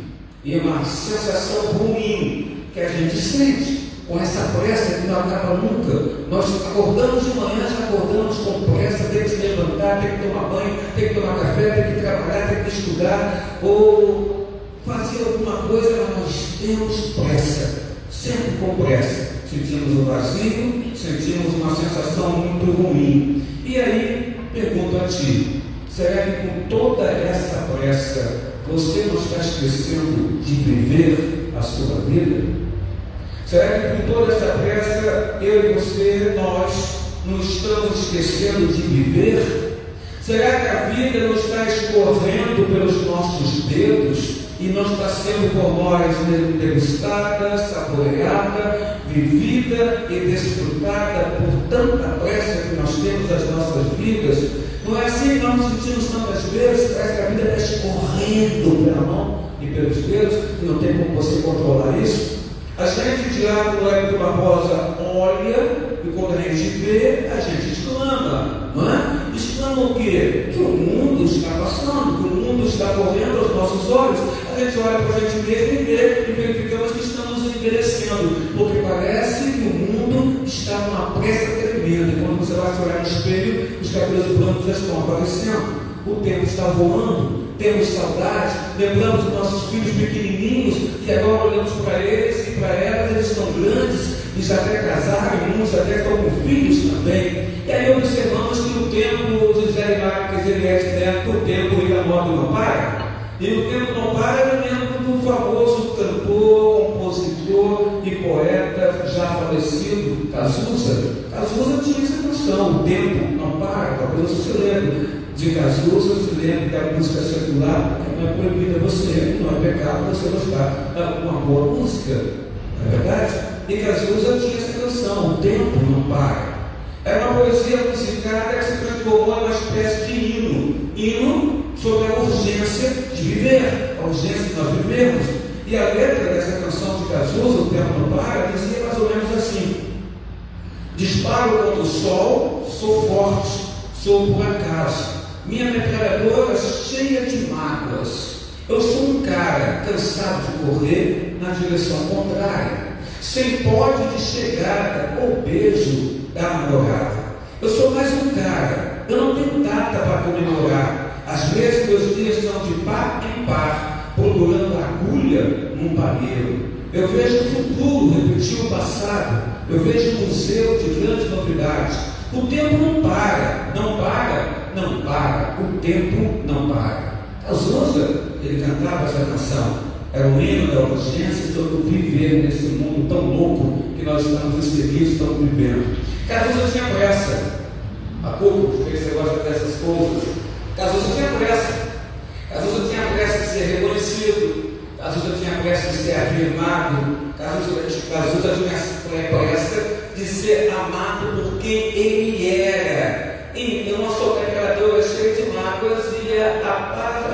e uma sensação ruim que a gente sente com essa pressa que não acaba nunca. Nós acordamos de manhã, já acordamos com pressa, tem que se levantar, tem que tomar banho, tem que tomar café, tem que trabalhar, tem que estudar ou fazer alguma coisa, mas nós temos pressa. Sempre com pressa, sentimos um vazio, sentimos uma sensação muito ruim. E aí, pergunto a ti: será que com toda essa pressa, você não está esquecendo de viver a sua vida? Será que com toda essa pressa, eu e você, nós não estamos esquecendo de viver? Será que a vida não está escorrendo pelos nossos dedos e não está sendo por nós degustada, saboreada, vivida e desfrutada por tanta pressa que nós temos das nossas vidas? Não é assim que nós nós nos sentimos tantas vezes, parece que a vida está escorrendo pela mão e pelos dedos, e não tem como você controlar isso. A gente, Tiago Hélio Barbosa, olha, e quando a gente vê, a gente exclama, não é? Exclama o quê? Que o mundo está passando, que o mundo está correndo aos nossos olhos. A gente olha para a gente mesmo e vê, e verificamos que estamos envelhecendo, porque parece que o mundo está numa pressa tremenda. E quando você vai se olhar no espelho, os cabelos brancos já estão aparecendo. O tempo está voando, temos saudade, lembramos dos nossos filhos pequenininhos, e agora olhamos para eles e para elas, eles estão grandes, e já até casaram, uns até estão com filhos também. E aí observamos que o tempo, José Marques, que o tempo e a moda não para. E o tempo não para, eu lembro do famoso cantor, compositor e poeta já falecido, Cazuza. Cazuza tinha essa canção, o tempo não para, talvez você se lembre de Cazuza, se lembre da música secular, que não é proibida você, não é pecado você gostar de uma boa música, não é verdade? E Cazuza tinha essa canção, o tempo não para. Era uma poesia musicada que se transformou em uma espécie de hino sobre a urgência de viver, a urgência de nós vivermos. E a letra dessa canção de Cazuza, o tempo não para, dizia mais ou menos assim: disparo contra o sol, sou forte, sou por acaso, minha metralhadora cheia de mágoas. Eu sou um cara cansado de correr na direção contrária, sem pódio de chegada ou beijo da namorada. Eu sou mais um cara, eu não tenho data para comemorar. Às vezes meus dias estão de par em par, procurando agulha num palheiro. Eu vejo o futuro repetir o passado, eu vejo um museu de grandes novidades. O tempo não para, não para, não para, o tempo não para. Cazuza, ele cantava essa canção. Era um hino da urgência sobre o viver nesse mundo tão louco que nós estamos inseridos, estamos vivendo. Cazuza tinha pressa. Há pouco, porque você gosta dessas coisas. Cazuza tinha pressa. Cazuza tinha pressa de ser reconhecido. Cazuza tinha pressa de ser afirmado. Cazuza tinha pressa de ser amado por quem ele era. Então a sua metralhadora cheia de mágoas ia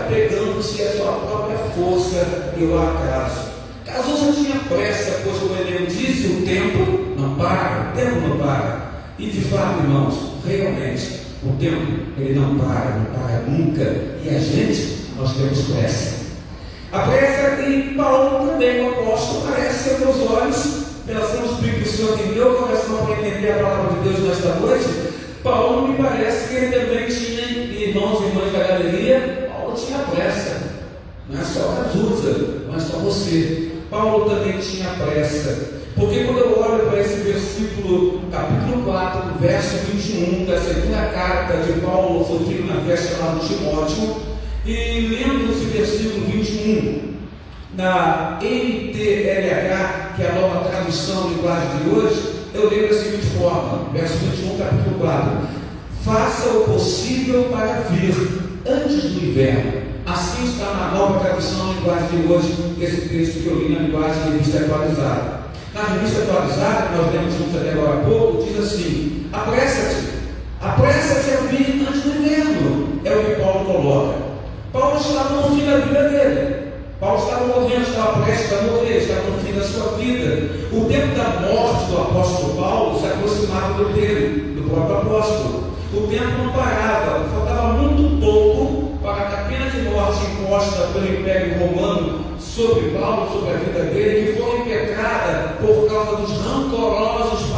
apegando-se à sua própria força e ao acaso. Cazuza tinha pressa, pois como ele disse, o tempo não para, o tempo não para. E de fato, irmãos, realmente, o tempo ele não para nunca. E a gente, nós temos pressa. A pressa e Paulo também, o apóstolo, parece ser meus olhos, pela ação do Espírito Santo em meu coração para entender a palavra de Deus nesta noite. Paulo me parece que ele também tinha, irmãos e irmãs da galeria, Paulo tinha pressa. Não é só Cazuza, não é só você. Paulo também tinha pressa. Porque quando eu olho para esse versículo, capítulo 4, verso 21, da segunda carta de Paulo, sofrido na festa lá de Timóteo, e lendo esse versículo 21, na NTLH, que é a nova tradução linguagem de hoje, eu leio da seguinte forma, verso 21, capítulo 4: faça o possível para vir antes do inverno. Assim está na nova tradução linguagem de hoje, esse texto que eu li na linguagem de revista atualizada. Na revista atualizada, que nós lemos juntos até agora há pouco, diz assim: apressa-te a vir antes do inverno. É o que Paulo coloca. Paulo estava no fim da vida dele. Paulo estava morrendo, estava prestes a morrer, estava no fim da sua vida. O tempo da morte do apóstolo Paulo se aproximava do dele, do próprio apóstolo. O tempo não parava, faltava muito pouco para que a pena de morte imposta pelo Império Romano sobre Paulo, sobre a vida dele, que foi impecada por causa dos rancorosos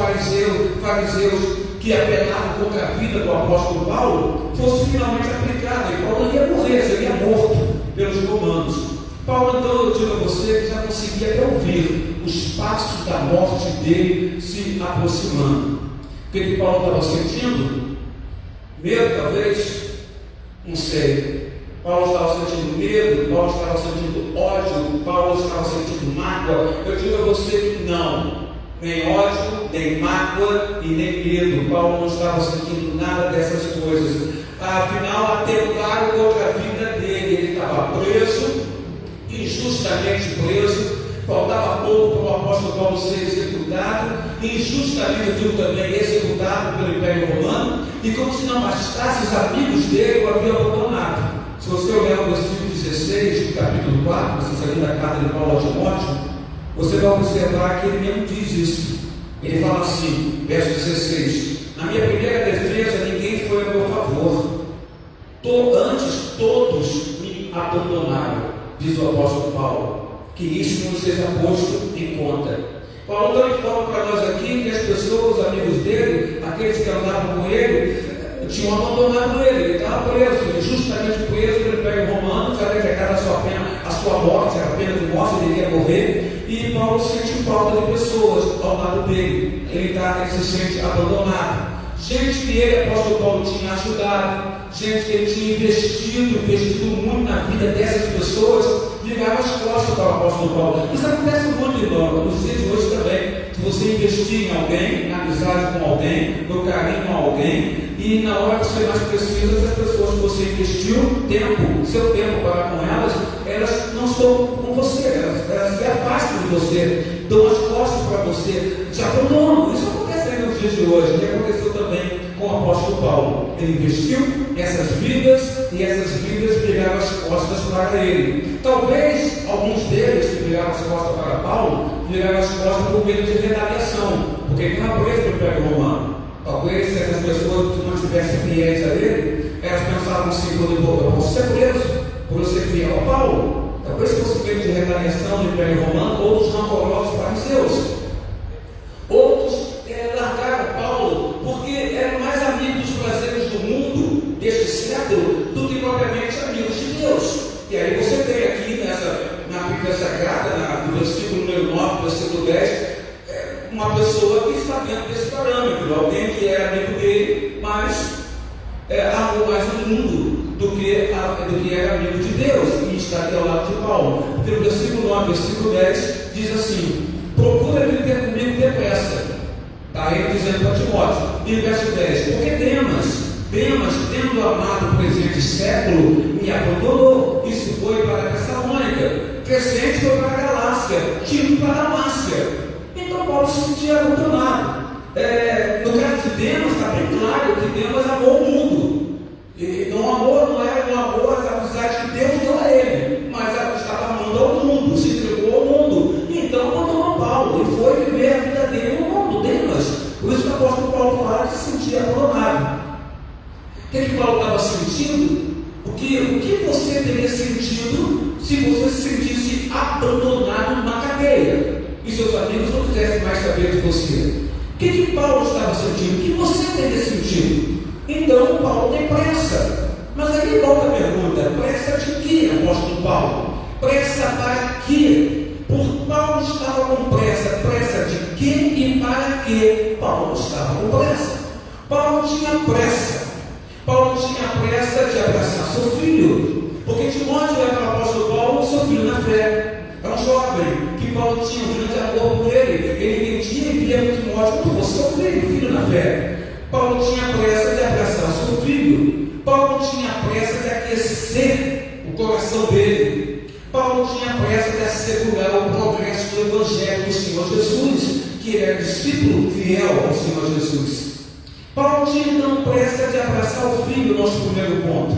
fariseus que apelavam contra a vida do apóstolo Paulo, fosse finalmente aplicada. E Paulo ia morrer, seria morto pelos romanos. Paulo, então, eu digo a você que já conseguia até ouvir os passos da morte dele se aproximando. O que Paulo estava sentindo? Medo, talvez? Não sei. Paulo estava sentindo medo, Paulo estava sentindo ódio, Paulo estava sentindo mágoa. Eu digo a você que não. Nem ódio, nem mágoa e nem medo. Paulo não estava sentindo nada dessas coisas. Afinal, atentaram contra a vida dele. Ele estava preso, injustamente preso, Faltava pouco para o apóstolo Paulo ser executado, injustamente, eu digo também, executado pelo Império Romano, e como se não bastasse, os amigos dele o haviam abandonado. Se você olhar o versículo 16 do capítulo 4, você sair da carta de Paulo a Timóteo, você vai observar que ele mesmo diz isso. Ele fala assim, verso 16: na minha primeira defesa ninguém foi a meu favor, antes todos me abandonaram, diz o apóstolo Paulo. Que isso não seja posto em conta. Paulo também fala para nós aqui que as pessoas, os amigos dele, aqueles que andavam com ele, tinham abandonado ele. Ele estava preso, justamente preso pelo Império Romano, já decretado a sua morte, a pena de morte, ele ia morrer. E Paulo sente falta de pessoas ao lado dele. Ele se sente abandonado. Gente que ele, apóstolo Paulo, tinha ajudado, gente que ele tinha investido muito na vida dessas pessoas, virava as costas para o apóstolo Paulo. Isso acontece muito, irmão, nos dias de hoje também. Se você investir em alguém, na amizade com alguém, no carinho com alguém, e na hora que você mais precisa, as pessoas que você investiu seu tempo para com elas não estão com você, elas se afastam de você, dão as costas para você, te abandonam. Isso acontece aí nos dias de hoje, e aconteceu também com o apóstolo Paulo. Ele investiu nessas vidas, e essas vidas viraram as costas para ele. Talvez alguns deles que viraram as costas para Paulo, viraram as costas por medo de retaliação, porque ele estava preso pelo Império Romano. Talvez se essas pessoas não estivessem fiéis a ele, elas pensavam assim: eu vou ser preso por eu ser fiel a Paulo. Talvez fosse medo de retaliação do Império Romano, ou dos rancorosos fariseus. Outros largaram Paulo porque eram mais amigos dos prazeres do mundo deste século do que propriamente amigos de Deus. E aí você tem aqui na Bíblia Sagrada, no versículo número 9, versículo 10, uma pessoa que está dentro desse parâmetro, alguém que era amigo dele, mas amou mais o mundo do que era amigo de Deus, e está aqui ao lado de Paulo. Porque no versículo 9, versículo 10, diz assim: procura vir ter comigo depressa. Está ele dizendo para Timóteo. E no verso 10: porque Demas, tendo amado o presente século, me abandonou. Isso foi para Tessalônica, Crescente foi para a Galácia, Tito para a Damácia. Então Paulo se sentia abandonado. No caso de Demas, está bem claro que Demas amou o mundo. E não era um amor da amizade que Deus deu a ele, mas ela estava amando ao mundo, se entregou ao mundo. Então abandonou Paulo e foi viver a vida dele no mundo, Demas. Por isso que o apóstolo Paulo fala que se sentia abandonado. O que Paulo estava sentindo? O que você teria sentido se você se sentisse abandonado numa cadeia e seus amigos não quisessem mais saber de você? O que Paulo estava sentindo? O que você teria sentido? Então Paulo tem pressa. Mas aí volta a pergunta: pressa de quê, apóstolo Paulo? Pressa para quê? Por Paulo estava com pressa. Pressa de quê e para quê Paulo estava com pressa? Paulo tinha pressa. Paulo tinha pressa de abraçar seu filho, porque Timóteo era para o apóstolo Paulo seu filho na fé. Era um jovem que Paulo tinha um grande amor por ele. Ele entendia e via no Timóteo como seu filho na fé. Paulo tinha pressa de abraçar seu filho. Paulo tinha pressa de aquecer o coração dele. Paulo tinha pressa de assegurar o progresso do Evangelho do Senhor Jesus, que ele era discípulo fiel ao Senhor Jesus. Paulo tinha então pressa de abraçar o filho, nosso primeiro ponto.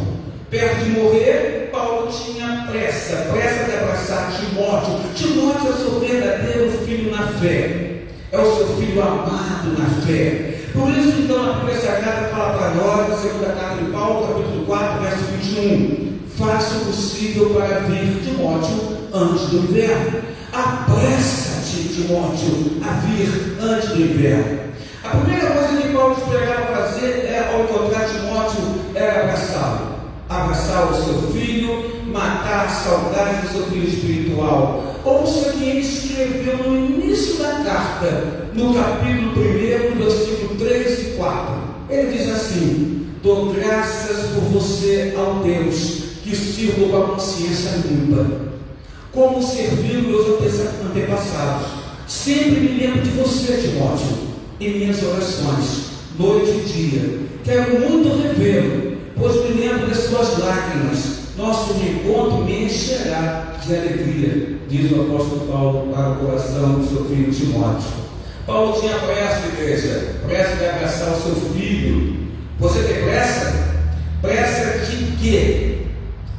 Perto de morrer, Paulo tinha pressa de abraçar Timóteo. Timóteo é o seu verdadeiro filho na fé, é o seu filho amado na fé. Por isso, então, a Bíblia Sagrada fala para nós, na segunda carta de Paulo, capítulo 4, verso 21, faça o possível para vir Timóteo antes do inverno. Apressa-te, Timóteo, a vir antes do inverno. A primeira coisa que Paulo esperava fazer ao encontrar Timóteo era abraçá-lo. Abraçar o seu filho, matar a saudade do seu filho espiritual. Ouça que ele escreveu no início da carta, no capítulo 1, versículo 3 e 4. Ele diz assim: dou graças por você ao Deus que sirvo com a consciência limpa, como serviu meus antepassados. Sempre me lembro de você, Timóteo, em minhas orações, noite e dia. Quero muito revê-lo, pois me lembro das suas lágrimas. Nosso encontro me encherá de alegria. diz o apóstolo Paulo para o coração do seu filho Timóteo. Paulo tinha pressa, igreja, pressa de abraçar o seu filho. Você tem pressa? Pressa de quê?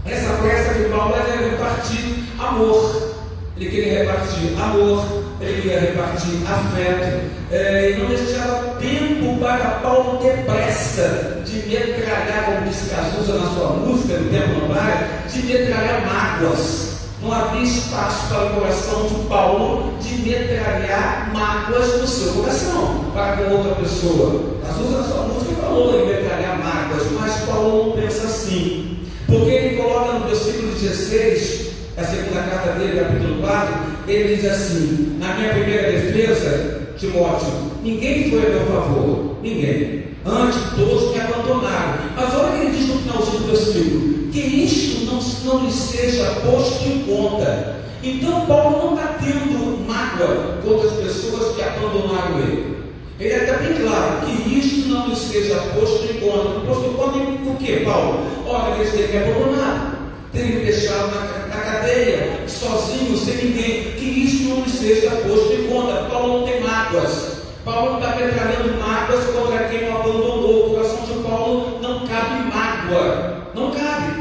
Essa pressa de Paulo é repartir amor. Ele queria repartir amor, ele queria repartir afeto. E não deixava tempo para Paulo ter pressa de metralhar, como disse Cazuza na sua música, no tempo não para, de metralhar mágoas. Não havia espaço para o coração de Paulo de metralhar mágoas no seu coração para com outra pessoa. Cazuza na sua música falou em metralhar mágoas, mas Paulo não pensa assim. Porque ele coloca no versículo 16, a segunda carta dele, capítulo 4, ele diz assim: na minha primeira defesa, Timóteo, ninguém foi a meu favor, ninguém. Antes todos me abandonaram. Mas olha o que ele diz no finalzinho do versículo: que isto não lhe seja posto em conta. Então Paulo não está tendo mágoa contra as pessoas que abandonaram ele. Ele está bem claro que isto não lhe seja posto em conta. Posto em conta por quê, Paulo? Olha, eles têm que abandonar, tem que deixar na cadeia, sozinho, sem ninguém. Que isto não lhe seja posto em conta. Paulo não tem mágoas. Paulo não está metralhando mágoas contra quem o abandonou. O coração de Paulo não cabe mágoa. Não cabe.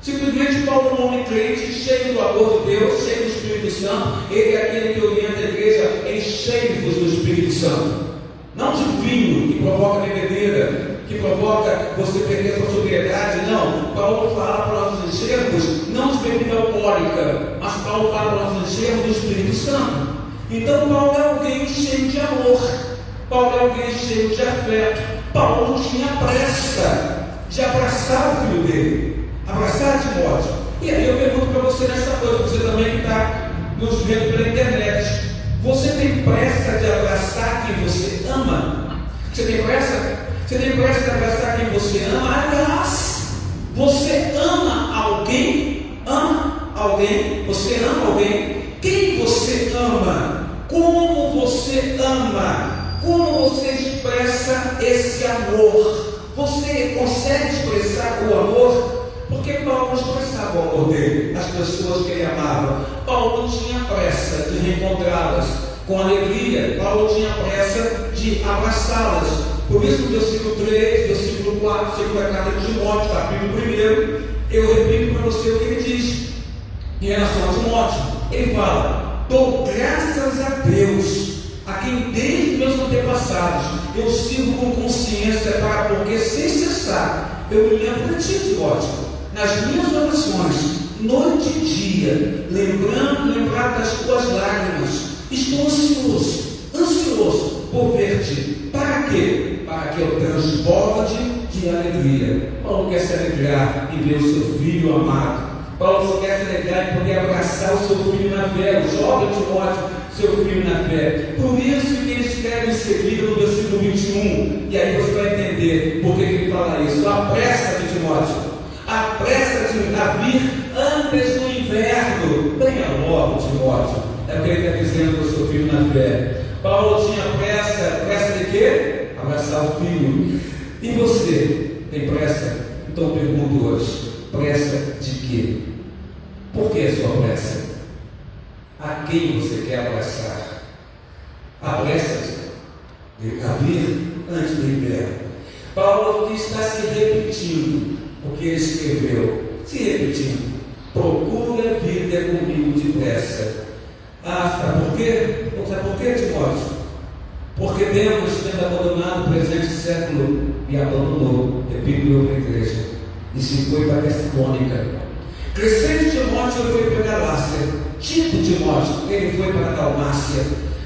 Simplesmente Paulo é um homem crente, cheio do amor de Deus, cheio do Espírito Santo. Ele é aquele que orienta a igreja, enchei-vos do Espírito Santo. Não de vinho que provoca bebedeira, que provoca você perder sua sobriedade. Não. Paulo fala para nós enchermos, não de bebida alcoólica, mas Paulo fala para nós enchermos do Espírito Santo. Então Paulo é alguém cheio de amor, Paulo é alguém cheio de afeto. Paulo tinha pressa de abraçar o filho dele, abraçar Timóteo. E aí eu pergunto para você nesta coisa, você também que está nos vendo pela internet, você tem pressa de abraçar quem você ama? Você tem pressa? Você tem pressa de abraçar quem você ama? Aliás, você ama alguém? Ama alguém? Você ama alguém? Quem você ama? Como você ama? Como você expressa esse amor? Você consegue expressar o amor? Porque Paulo expressava o amor dele, as pessoas que ele amava. Paulo não tinha pressa de reencontrá-las com alegria. Paulo tinha pressa de abraçá-las. Por isso, no versículo 3, versículo 4, segunda carta de Timóteo, capítulo 1, eu repito para você o que ele diz em relação a Timóteo. Ele fala: dou graças a Deus, a quem desde meus antepassados eu sirvo com consciência, porque sem cessar eu me lembro de ti, Timóteo, nas minhas orações, noite e dia, lembrar das tuas lágrimas. Estou ansioso por ver-te. Para quê? Para que eu transborde de alegria. Paulo quer se alegrar em ver o seu filho amado. Paulo só quer se alegrar em poder abraçar o seu filho na fé, o jovem Timóteo, seu filho na fé. Por isso que ele escreve em seguida no versículo 21, e aí você vai entender por que ele fala isso. Apressa-te, Timóteo, apressa-te a vir antes do inverno. Venha logo, Timóteo. É o que ele está dizendo para o seu filho na fé. Paulo tinha pressa de quê? Abraçar o filho. E você tem pressa? Então pergunto hoje: pressa de quê? Por que a sua pressa? A quem você quer abraçar? Apressa-te a vir antes do inverno. Paulo está se repetindo o que ele escreveu, se repetindo: procura vir ter comigo depressa. Sabe por quê? Sabe por quê, Timóteo? Porque Deus, tendo abandonado o presente século, me abandonou, repito para a igreja, e se foi para a Tessalônica. Crescente Timóteo foi para a Galácia. Tito Timóteo, ele foi para a Dalmácia.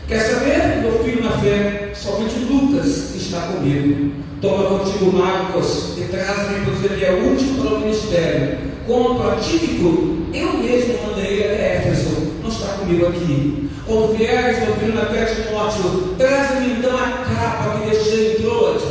Quer saber, meu filho na fé? Somente Lucas está comigo. Toma contigo Marcos e traz-me, pois ele é útil para o ministério. Quanto a Tíquico, eu mesmo mandei ele a Éfeso, não está comigo aqui. Quando vieres, meu filho na fé, Timóteo, traz-me então a capa que deixei em Troade,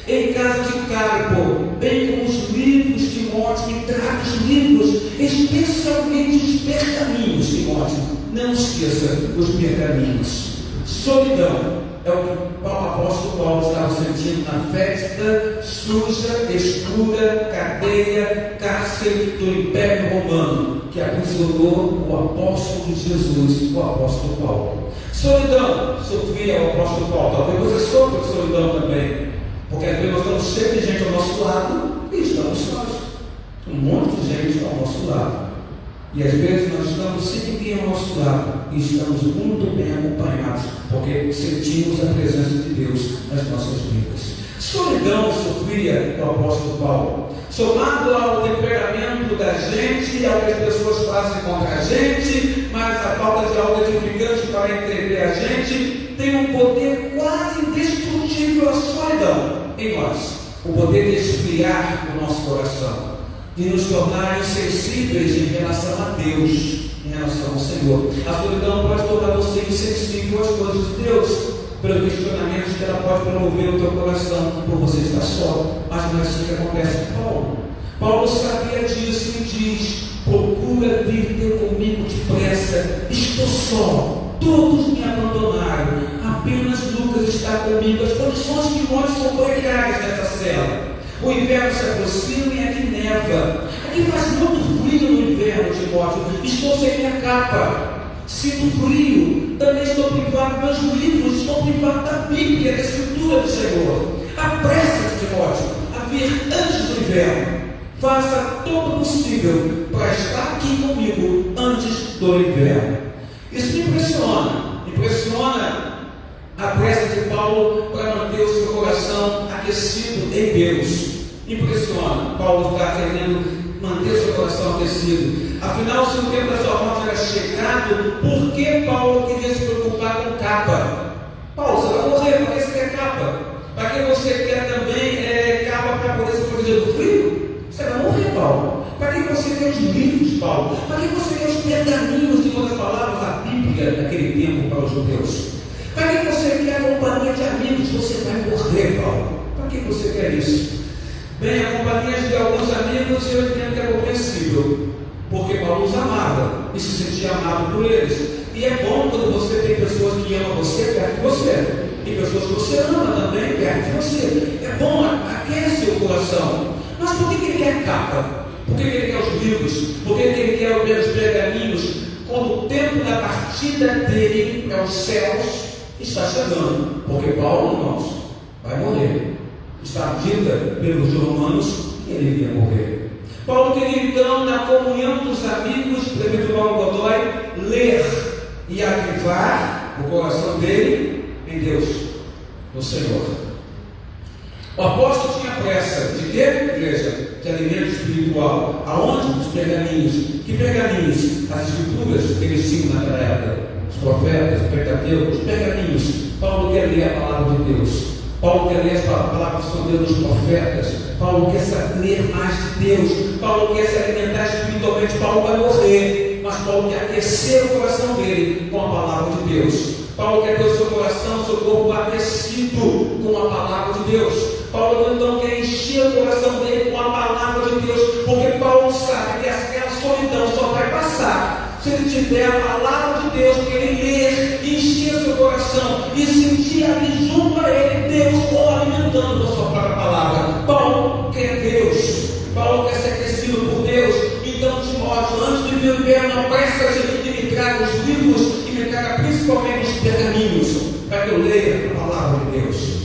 em casa de Carpo, bem como os livros, Timóteo, me traga os livros, especialmente os pergaminhos, Timóteo. Não esqueça os pergaminhos. Solidão é o que Paulo apóstolo Paulo estava sentindo na festa suja, escura, cadeia, cárcere do Império Romano, que aprisionou o apóstolo de Jesus, o apóstolo Paulo. Solidão sofria o apóstolo Paulo. Talvez você sofra de solidão também, porque às vezes nós estamos cheios de gente ao nosso lado e estamos sós. Um monte de gente ao nosso lado. E às vezes nós estamos sem ninguém ao nosso lado e estamos muito bem acompanhados, porque sentimos a presença de Deus nas nossas vidas. Solidão sofria o apóstolo Paulo, somado ao temperamento da gente, ao que as pessoas fazem contra a gente, mas a falta de algo edificante para entender a gente, tem um poder quase indestrutível, a solidão em nós, o poder de esfriar o nosso coração, de nos tornar insensíveis em relação a Deus, em relação ao Senhor. A solidão pode tornar você insensível às coisas de Deus, pelos questionamentos que ela pode promover no teu coração, por você estar só. Mas não é assim que acontece com Paulo. Paulo sabia disso e diz: procura vir ter comigo depressa, estou só, todos me abandonaram, apenas Lucas está comigo. As condições de morte são precárias nessa cela. O inverno se aproxima e aqui neva. Aqui faz muito frio no inverno, Timóteo. Estou sem minha capa. Sinto frio. Também estou privado dos meus livros. Estou privado da Bíblia, da Escritura do Senhor. Apressa-te, Timóteo, a vir antes do inverno. Faça todo o possível para estar aqui comigo antes do inverno. Isso me impressiona. Impressiona a pressa de Paulo para manter o seu coração aquecido em Deus. Impressiona. Paulo está querendo manter o seu coração aquecido. Afinal, se o tempo da sua morte era chegado, por que Paulo queria se preocupar com capa? Paulo, você vai morrer, para que você quer capa? Para que você quer também capa para poder se proteger do frio? Você vai morrer, Paulo. Para que você quer os livros, Paulo? Para que você quer os pergaminhos, em outras palavras, a Bíblia naquele tempo para os judeus? Para que você quer a companhia de amigos? Você vai morrer, Paulo. Para que você quer isso? Bem, a companhia de alguns amigos eu entendo que é compreensível, porque Paulo os amava e se sentia amado por eles. E é bom quando você tem pessoas que amam você perto de você, e pessoas que você ama também perto de você. É bom, aquece o coração. Mas por que ele quer capa? Por que ele quer os livros? Por que ele quer os pergaminhos? Quando o tempo da partida dele aos céus está chegando, porque Paulo, irmãos, vai morrer. Está dita pelos romanos que ele iria morrer. Paulo queria então, na comunhão dos amigos, prefeito Paulo Godoy, ler e avivar o coração dele em Deus, no Senhor. O apóstolo tinha pressa de quê, igreja? De alimento espiritual. Aonde? Os pergaminhos. Que pergaminhos? As escrituras que eles tinham naquela época. Os profetas, os pentateucos, os pergaminhos. Paulo quer ler a palavra de Deus. Paulo quer ler a palavra de Deus dos profetas. Paulo quer saber mais de Deus. Paulo quer se alimentar espiritualmente. Paulo vai morrer, mas Paulo quer aquecer o coração dele com a palavra de Deus. Paulo quer ter o seu coração, o seu corpo aquecido com a palavra de Deus. Paulo então quer encher o coração dele com a palavra de Deus, porque Paulo sabe que aquela solidão só vai passar se ele tiver a palavra de Deus, que ele ler, encher o seu coração e sentir ali junto a ele Deus ou alimentando a sua própria palavra. Paulo quer Deus, Paulo quer ser aquecido por Deus. Então, Timóteo, antes de vir o inverno, apressa-te e me traga os livros e me traga principalmente os pergaminhos, para que eu leia a palavra de Deus.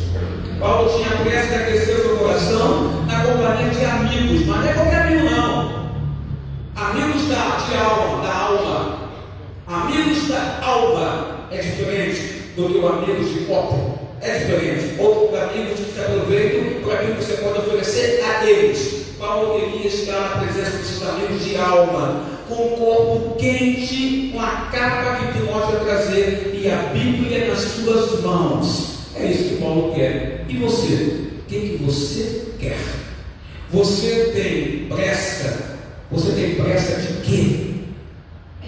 Paulo tinha pressa de aquecer o seu coração na companhia de amigos, mas não é qualquer amigo, não. Amigos de alma. Amigos da alma é diferente do que o amigo de copo. É diferente. Outros amigos que se aproveitam para aquilo que você pode oferecer a eles. Paulo queria estar na presença dos seus amigos de alma, com o corpo quente, com a capa que Timóteo vai trazer e a Bíblia nas suas mãos. É isso que Paulo quer. E você? O que você quer? Você tem pressa? Você tem pressa de quê?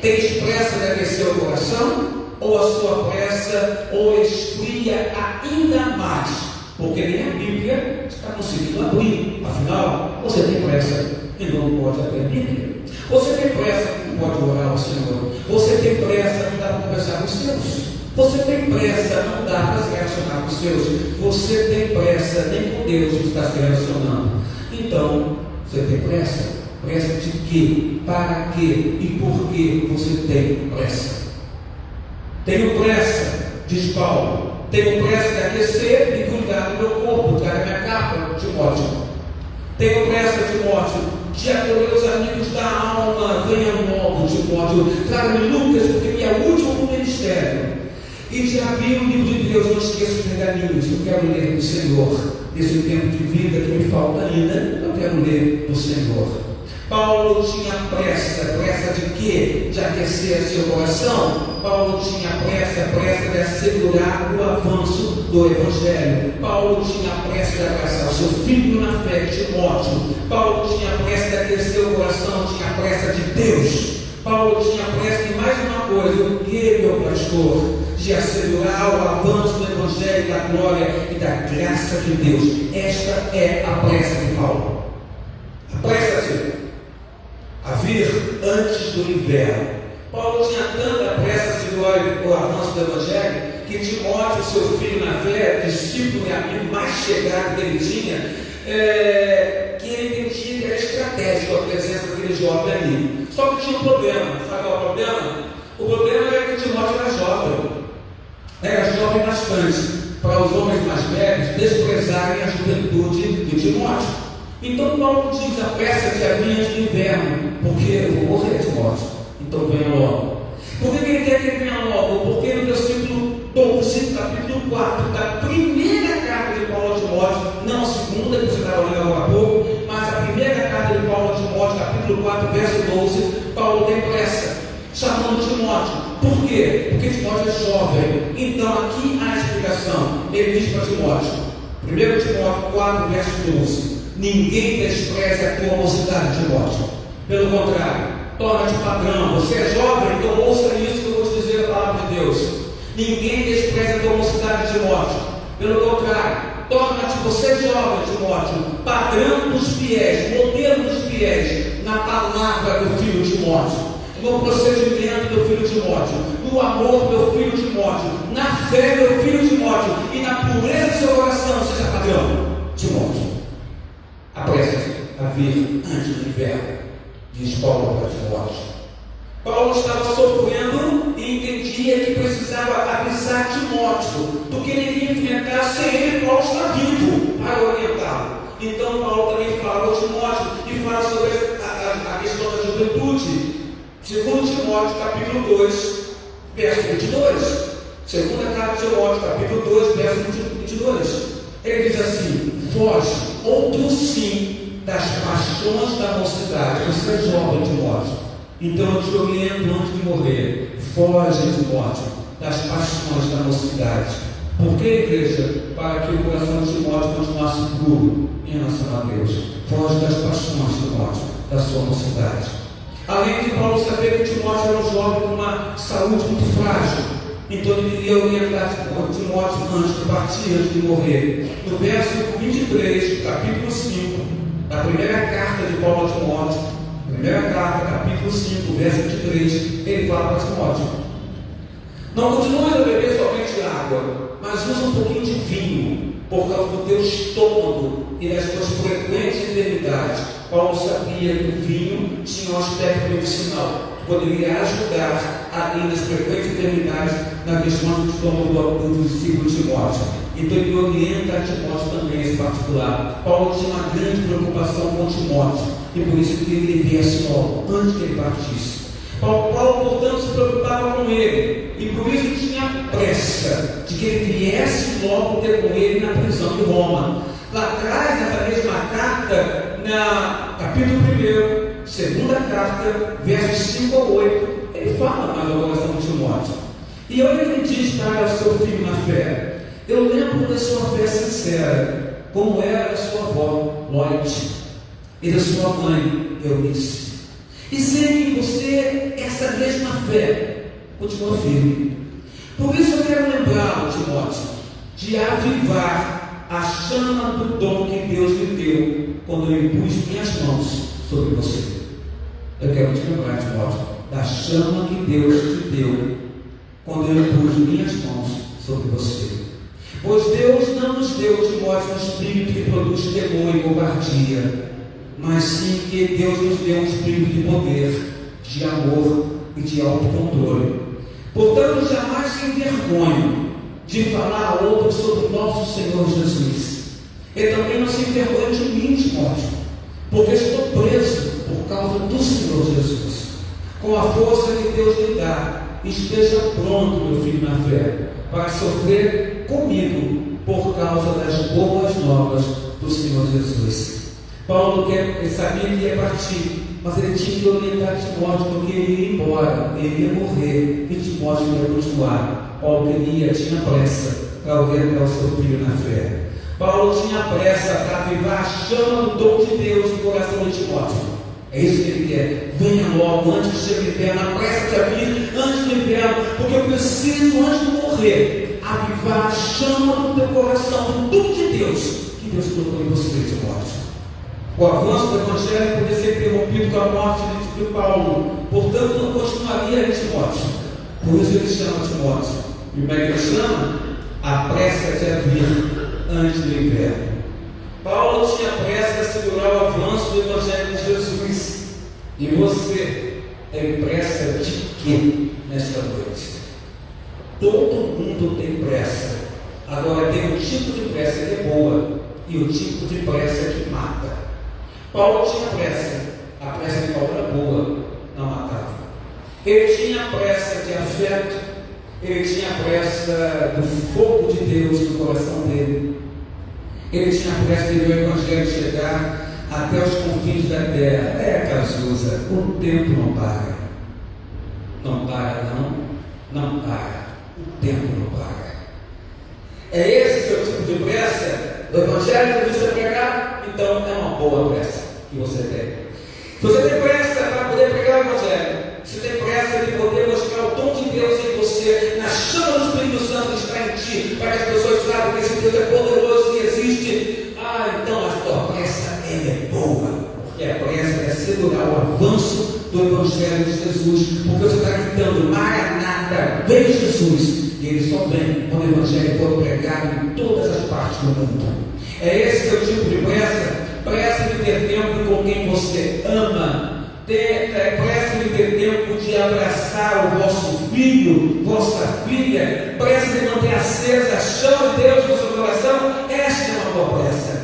Tem pressa de aquecer o coração? Ou a sua pressa ou esfria ainda mais? Porque nem a Bíblia está conseguindo abrir. Afinal, você tem pressa e não pode abrir a Bíblia. Você tem pressa e não pode orar ao Senhor. Você tem pressa e não dá para conversar com os seus. Você tem pressa, não dá para se relacionar com os seus. Você tem pressa, nem com Deus está se relacionando. Então, você tem pressa? Pressa de quê? Para quê? E por que você tem pressa? Tenho pressa, diz Paulo. Tenho pressa de aquecer e cuidar do meu corpo, traga minha capa, Timóteo. Tenho pressa, Timóteo, de acolher os amigos da alma. Venha logo, Timóteo. Traga-me Lucas, porque me é útil no ministério. E de abrir o livro de Deus, não esqueça os pergaminhos. Eu quero ler do Senhor. Nesse tempo de vida que me falta ainda, eu quero ler do Senhor. Paulo tinha pressa. Pressa de quê? De aquecer seu coração. Paulo tinha pressa de assegurar o avanço do Evangelho. Paulo tinha pressa de abraçar o seu filho na fé, Timóteo. Paulo tinha pressa de aquecer o coração, tinha pressa de Deus. Paulo tinha pressa de mais uma coisa, o que, meu pastor? De assegurar o avanço do Evangelho, da glória e da graça de Deus. Esta é a pressa de Paulo. Apressa-se a vir antes do inverno. Paulo tinha tanta pressa de assegurar o avanço do Evangelho que Timóteo, seu filho na fé, discípulo e amigo mais chegado que ele tinha, que ele entendia que era estratégico a presença daquele jovem ali. Só que tinha um problema. Sabe qual é o problema? O problema era que Timóteo era jovem. Era jovem bastante para os homens mais velhos desprezarem a juventude de Timóteo. Então Paulo diz: apressa-te a vir antes do inverno, porque eu vou morrer, Timóteo. Então venha logo. Por que ele quer que ele venha logo? Porque no versículo 12, capítulo 4 da primeira carta de Paulo a Timóteo, não a segunda que você estava lendo agora há pouco, mas a primeira carta de Paulo a Timóteo, capítulo 4, verso 12, Paulo tem pressa, chamando Timóteo. Por quê? Porque Timóteo é jovem. Então aqui há a explicação. Ele diz para Timóteo, 1 Timóteo 4, verso 12: ninguém despreze a tua mocidade, Timóteo. Pelo contrário, torna-te padrão. Você é jovem, então ouça isso que eu vou te dizer a palavra de Deus. Ninguém despreze a tua mocidade, Timóteo. Pelo contrário, torna-te, você jovem, Timóteo, padrão dos fiéis, modelo dos fiéis, na palavra do filho Timóteo, no procedimento do filho Timóteo, no amor do filho Timóteo, na fé do filho Timóteo e na pureza do seu coração. Seja padrão, Timóteo. Apressa-se a vir antes do inverno, diz Paulo para Timóteo. Paulo estava sofrendo e entendia que precisava avisar Timóteo do que ele iria enfrentar sem ele. Paulo está vivo para orientá-lo. Então Paulo também fala ao Timóteo e fala sobre a questão da juventude. 2 Timóteo capítulo 2, verso 22. Segunda carta de Timóteo capítulo 2, verso 22. Ele diz assim: foge, outro sim, das paixões da mocidade. Você é jovem, Timóteo. Então eu te oriento antes de morrer. Foge, Timóteo, das paixões da mocidade. Por que, igreja? Para que o coração de Timóteo continuasse puro em relação a Deus. Foge das paixões, Timóteo, da sua mocidade. Além de Paulo saber que Timóteo era um jovem com uma saúde muito frágil, então ele iria orientar Timóteo antes de partir, antes de morrer. No verso 23, capítulo 5, da primeira carta de Paulo a Timóteo, primeira carta, capítulo 5, verso 23, ele fala para Timóteo: não continue a beber somente água, mas usa um pouquinho de vinho, por causa do teu estômago e das tuas frequentes enfermidades. Paulo sabia que o vinho tinha um aspecto medicinal, que poderia ajudar ali nas frequentes enfermidades na questão do estômago do discípulo Timóteo. Então ele orienta a Timóteo também nesse particular. Paulo tinha uma grande preocupação com Timóteo, e por isso que ele viesse logo, antes que ele partisse. Paulo, portanto, se preocupava com ele, e por isso tinha pressa de que ele viesse logo ter com ele na prisão de Roma. Lá atrás, nessa mesma carta, na capítulo 1, segunda carta, versos 5 a 8, ele fala mais ao coração de Timóteo. E olha o que ele diz para o seu filho na fé: eu lembro da sua fé sincera, como era a sua avó, Loite, e da sua mãe, Eunice. E sei que você, essa mesma fé, continua firme. Por isso eu quero lembrá-lo, Timóteo, de avivar a chama do dom que Deus lhe deu quando eu impus minhas mãos sobre você. Eu quero te lembrar, Timóteo, da chama que Deus te deu quando eu pus minhas mãos sobre você. Pois Deus não nos deu, Timóteo, um espírito que produz temor e covardia, mas sim que Deus nos deu um espírito de poder, de amor e de autocontrole. Portanto, jamais se envergonhe de falar a outros sobre o nosso Senhor Jesus. E também não se envergonhe de mim, Timóteo, porque estou preso por causa do Senhor Jesus. Com a força que Deus lhe dá, esteja pronto, meu filho, na fé, para sofrer comigo por causa das boas novas do Senhor Jesus. Paulo sabia que ia partir, mas ele tinha que orientar Timóteo, porque ele ia embora, ele ia morrer, e Timóteo ia continuar. Paulo tinha pressa para orientar o seu filho na fé. Paulo tinha pressa para avivar a chama do dom de Deus no coração de Timóteo. É isso que ele quer. Venha logo, antes de chegar o inverno, apressa-te a vir antes do inverno, porque eu preciso, antes de morrer, avivar a chama do teu coração, do dom de Deus que Deus colocou em você, Timóteo. O avanço do Evangelho podia ser interrompido com a morte de Paulo, portanto não continuaria em Timóteo. Por isso ele chama Timóteo. E como é que ele chama? Apressa-te a vir antes do inverno. Paulo tinha pressa de segurar o avanço do Evangelho de Jesus. E você tem pressa de quê nesta noite? Todo mundo tem pressa. Agora tem um tipo de pressa que é boa e o tipo de pressa que mata. Paulo tinha pressa. A pressa de Paulo era boa, não matava. Ele tinha pressa de afeto. Ele tinha pressa do fogo de Deus no coração dele. Ele tinha pressa de ver o Evangelho chegar até os confins da terra. É, Cazuza, o tempo não para. Não para, não para. O tempo não para. É esse o seu tipo de pressa? O Evangelho que você pregar? Então é uma boa pressa que você tem. Se você tem pressa para poder pregar o Evangelho, você tem pressa de poder mostrar o dom de Deus em você, na chama do Espírito Santo que está em ti, para que as pessoas saibam que esse Deus é poderoso e existe. Então a tua pressa é boa, porque a pressa é segurar o avanço do Evangelho de Jesus, porque você está gritando: Maranata, vem Jesus, e ele só vem quando o Evangelho for pregado em todas as partes do mundo. É esse seu tipo de pressa? Pressa de ter tempo com quem você ama. Pressa de ter tempo de abraçar o vosso filho, vossa filha. Pressa de manter acesa a chama de Deus no seu coração. Esta é uma boa pressa.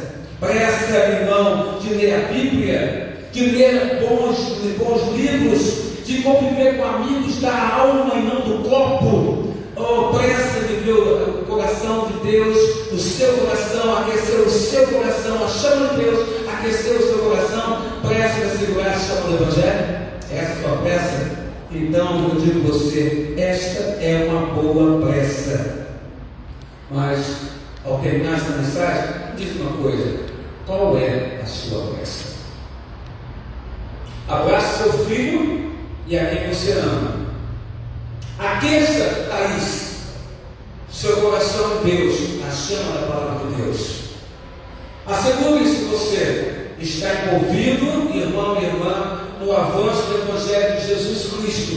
Pressa, irmão, de ler a Bíblia, de ler bons livros, de conviver com amigos da alma e não do corpo. Pressa de ver o coração de Deus, o seu coração, aquecer o seu coração, a chama de Deus, aquecer o seu coração. Pressa de segurar a chama do Evangelho. Essa é a sua pressa? Então eu digo a você, esta é uma boa pressa. Mas ao terminar essa mensagem, diz uma coisa: qual é a sua pressa? Abraça seu filho e a quem você ama. Aqueça, Thaís, seu coração em Deus, a chama da palavra de Deus. Assegure-se que você está envolvido, irmão e irmã, no avanço do Evangelho de Jesus Cristo.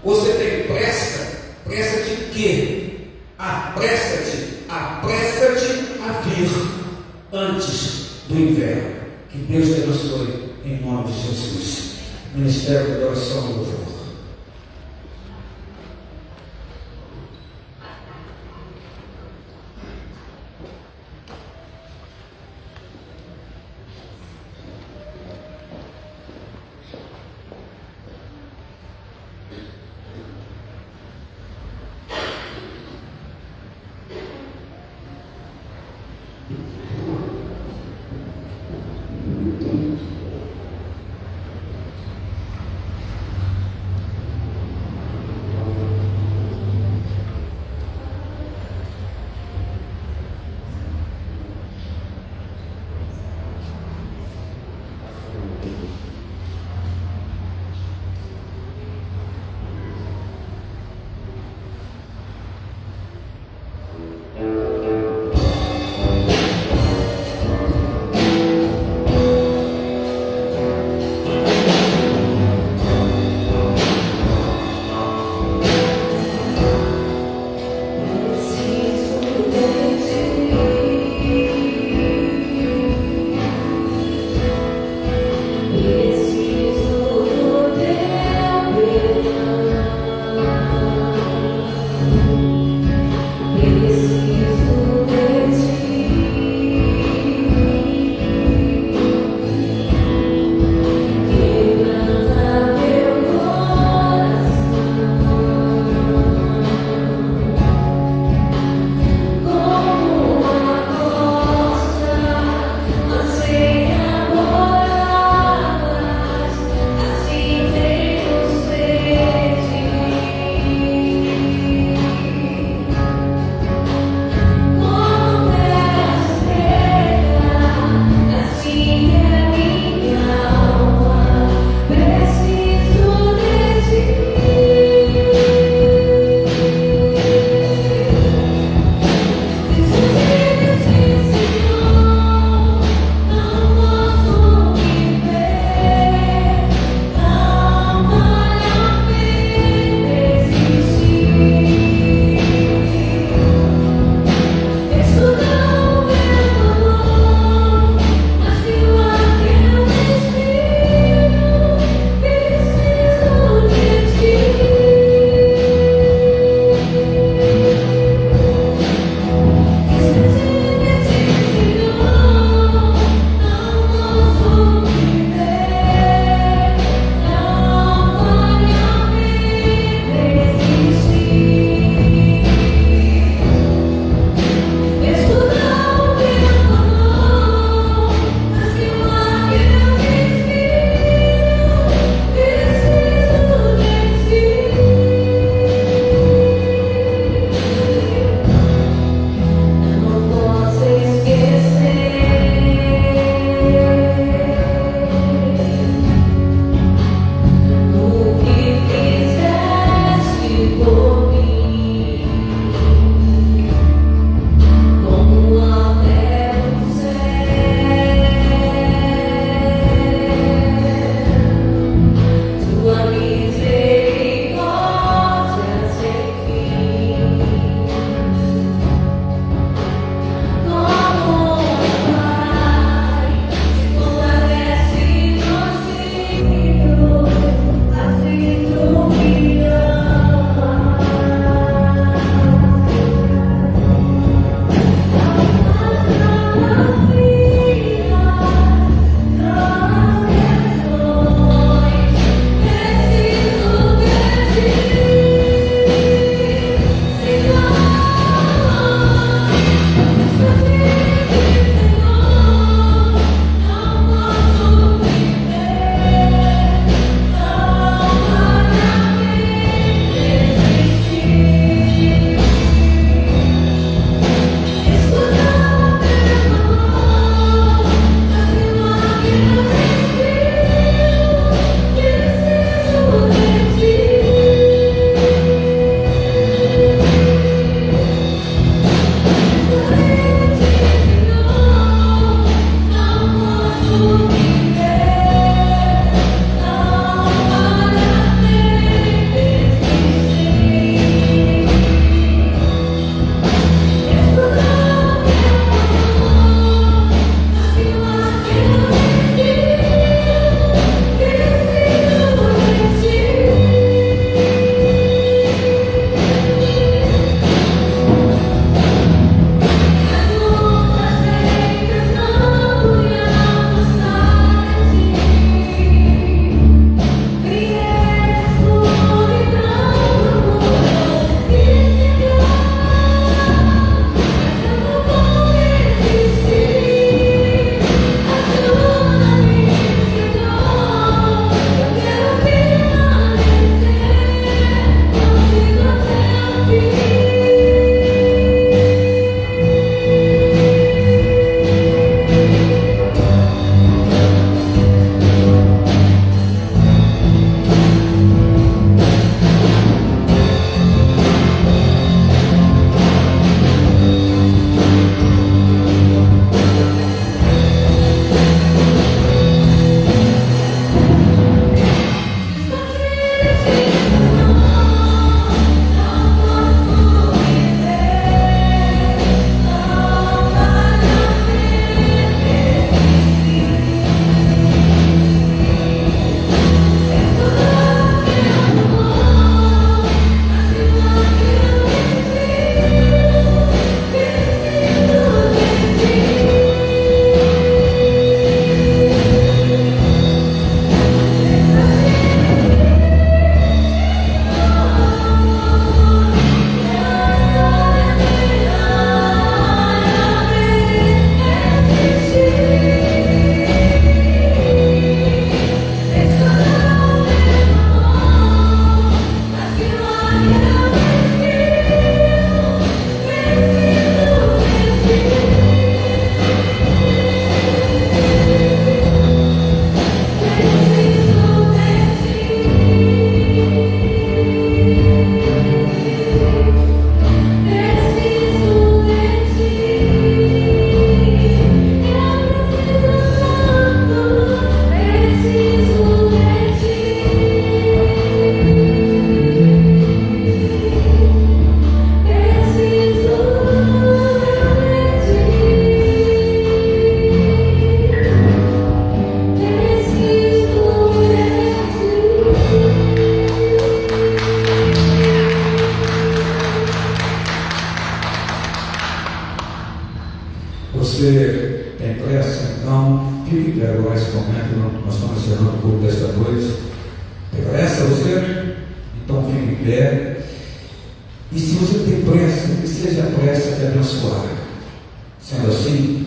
Você tem pressa? Pressa de quê? Apressa-te a vir antes do inverno. Que Deus te abençoe em nome de Jesus. Ministério da Adoração e Louvor. momento, nós estamos encerrando o culto desta noite. Tem pressa você? Então fique em pé. E se você tem pressa, que seja a pressa de abençoar. Sendo assim,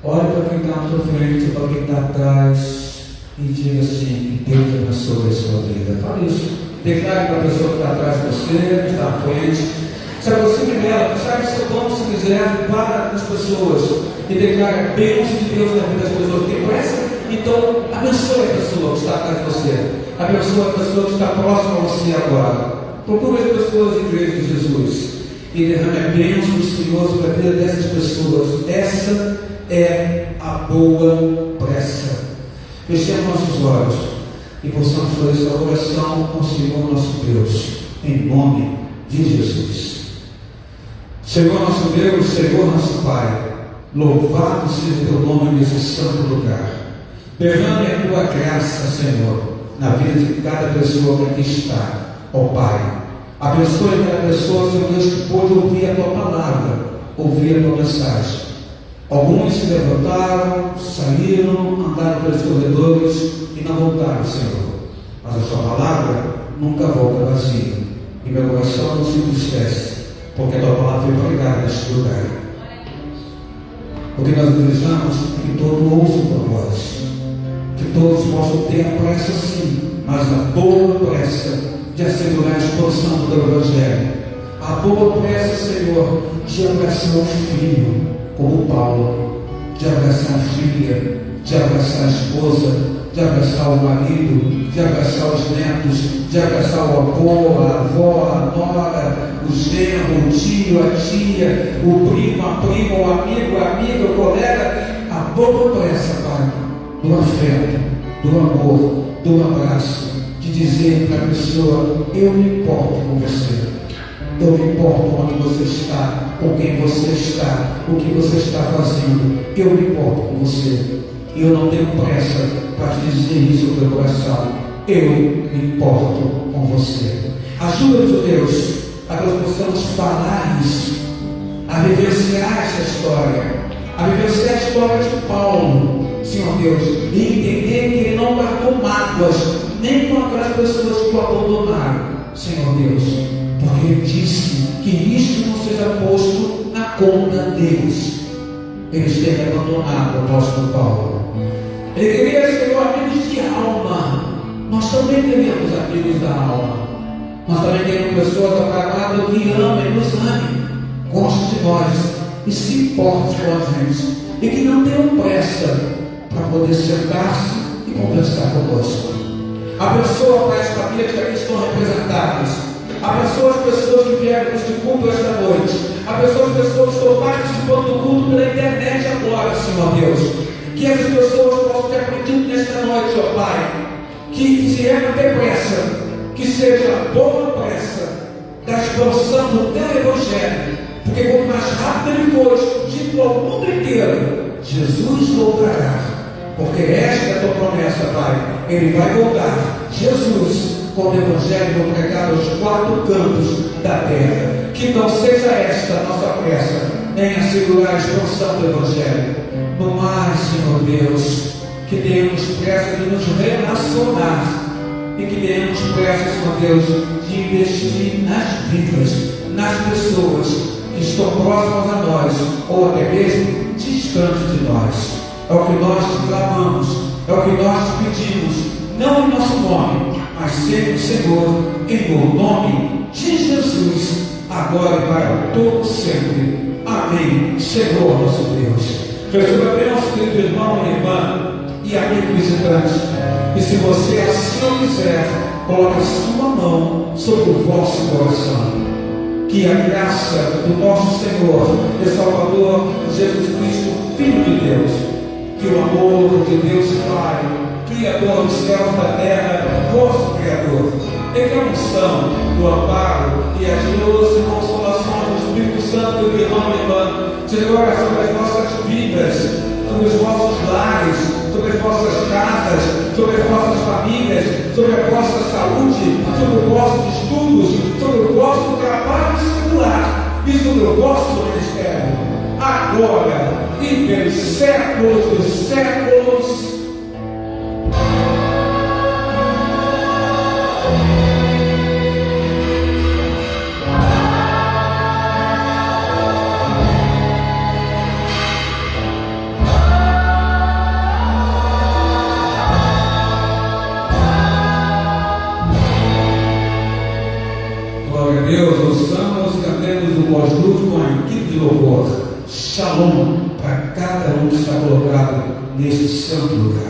olhe para quem está na sua frente, para quem está atrás, e diga assim: que Deus abençoe a sua vida. Fala isso. Declare para a pessoa que está atrás de você, que está à frente. Se aproxime dela, sabe seu dom se quiser para as pessoas e declare a bênção de Deus na vida das pessoas que tem pressa. Então, abençoe a pessoa que está atrás de você, abençoe a pessoa que está próxima a você agora. Procure as pessoas em igreja de Jesus e derrame a bênção do Senhor sobre a vida dessas pessoas. Essa é a boa pressa. Fechemos nossos olhos e possamos fazer essa oração ao Senhor nosso Deus, em nome de Jesus. Senhor nosso Deus, Senhor nosso Pai, louvado seja o teu nome nesse santo lugar. Derrame a tua graça, Senhor, na vida de cada pessoa que aqui está, ó Pai. Abençoe cada pessoa, Senhor Deus, que pôde ouvir a tua palavra, ouvir a tua mensagem. Alguns se levantaram, saíram, andaram pelos corredores e não voltaram, Senhor. Mas a sua palavra nunca volta vazia. E meu coração não se entristece, porque a tua palavra foi pregada neste lugar. O que nós desejamos é que todos ouçam tua voz, que todos possam ter a pressa sim, mas a boa pressa de assegurar a expansão do teu Evangelho. A boa pressa, Senhor, de abraçar o filho, como Paulo, de abraçar a filha, de abraçar a esposa, de abraçar o marido, de abraçar os netos, de abraçar o avô, a avó, a nora, o genro, o tio, a tia, o primo, a prima, o amigo, a amiga, o colega. A boa pressa, Pai, do afeto, do amor, do abraço, de dizer para a pessoa: eu me importo com você, eu me importo onde você está, com quem você está, o que você está fazendo, eu me importo com você. Eu não tenho pressa para te dizer isso no teu coração. Eu me importo com você. Ajuda-nos, Deus, a que nós possamos falar isso, a vivenciar essa história, a vivenciar a história de Paulo, Senhor Deus, e entender que ele não guardou mágoas nem com aquelas pessoas que o abandonaram, Senhor Deus, porque ele disse que isto não seja posto na conta deles. Eles têm abandonado o apóstolo Paulo. Ele queria, Senhor, amigos de alma. Nós também queremos amigos da alma. Nós também queremos pessoas aclamadas que amem e nos amem, gostem de nós e se importem com a gente, e que não tenham pressa para poder sentar-se e conversar conosco. Abençoa para as famílias que aqui estão representadas. Abençoa as pessoas que vieram neste culto esta noite. Abençoa as pessoas que estão participando do culto pela internet agora, Senhor Deus. Que as pessoas possam ter aprendido nesta noite, ó Pai, que se é para ter pressa, que seja a boa pressa da expansão do teu Evangelho, porque quanto mais rápido ele for dito ao mundo inteiro, Jesus voltará, porque esta é a tua promessa, Pai. Ele vai voltar, Jesus, com o Evangelho pregado aos quatro cantos da terra. Que não seja esta a nossa pressa, nem assegurar a expansão do Evangelho. No mais, Senhor Deus, que tenhamos pressa de nos relacionar e que tenhamos pressa, Senhor Deus, de investir nas vidas, nas pessoas que estão próximas a nós ou até mesmo distantes de nós. É o que nós te clamamos, é o que nós te pedimos, não em nosso nome, mas sempre, Senhor, em o nome de Jesus, agora e para todo sempre. Amém. Senhor nosso Deus. Receba bem nosso querido irmão e irmã e amigo visitante. E se você assim o quiser, coloque a sua mão sobre o vosso coração. Que a graça do nosso Senhor e Salvador Jesus Cristo, Filho de Deus, que o amor de Deus Pai, Criador dos céus e da terra, vosso Criador, e que a unção do amparo e as doces consolações do Espírito Santo do irmão e irmã seja agora sobre as nossas vidas, sobre os vossos lares, sobre as vossas casas, sobre as vossas famílias, sobre a vossa saúde, sobre os vossos estudos, sobre o vosso trabalho secular e sobre o vosso ministério, agora e pelos séculos dos séculos. está colocado neste santo lugar.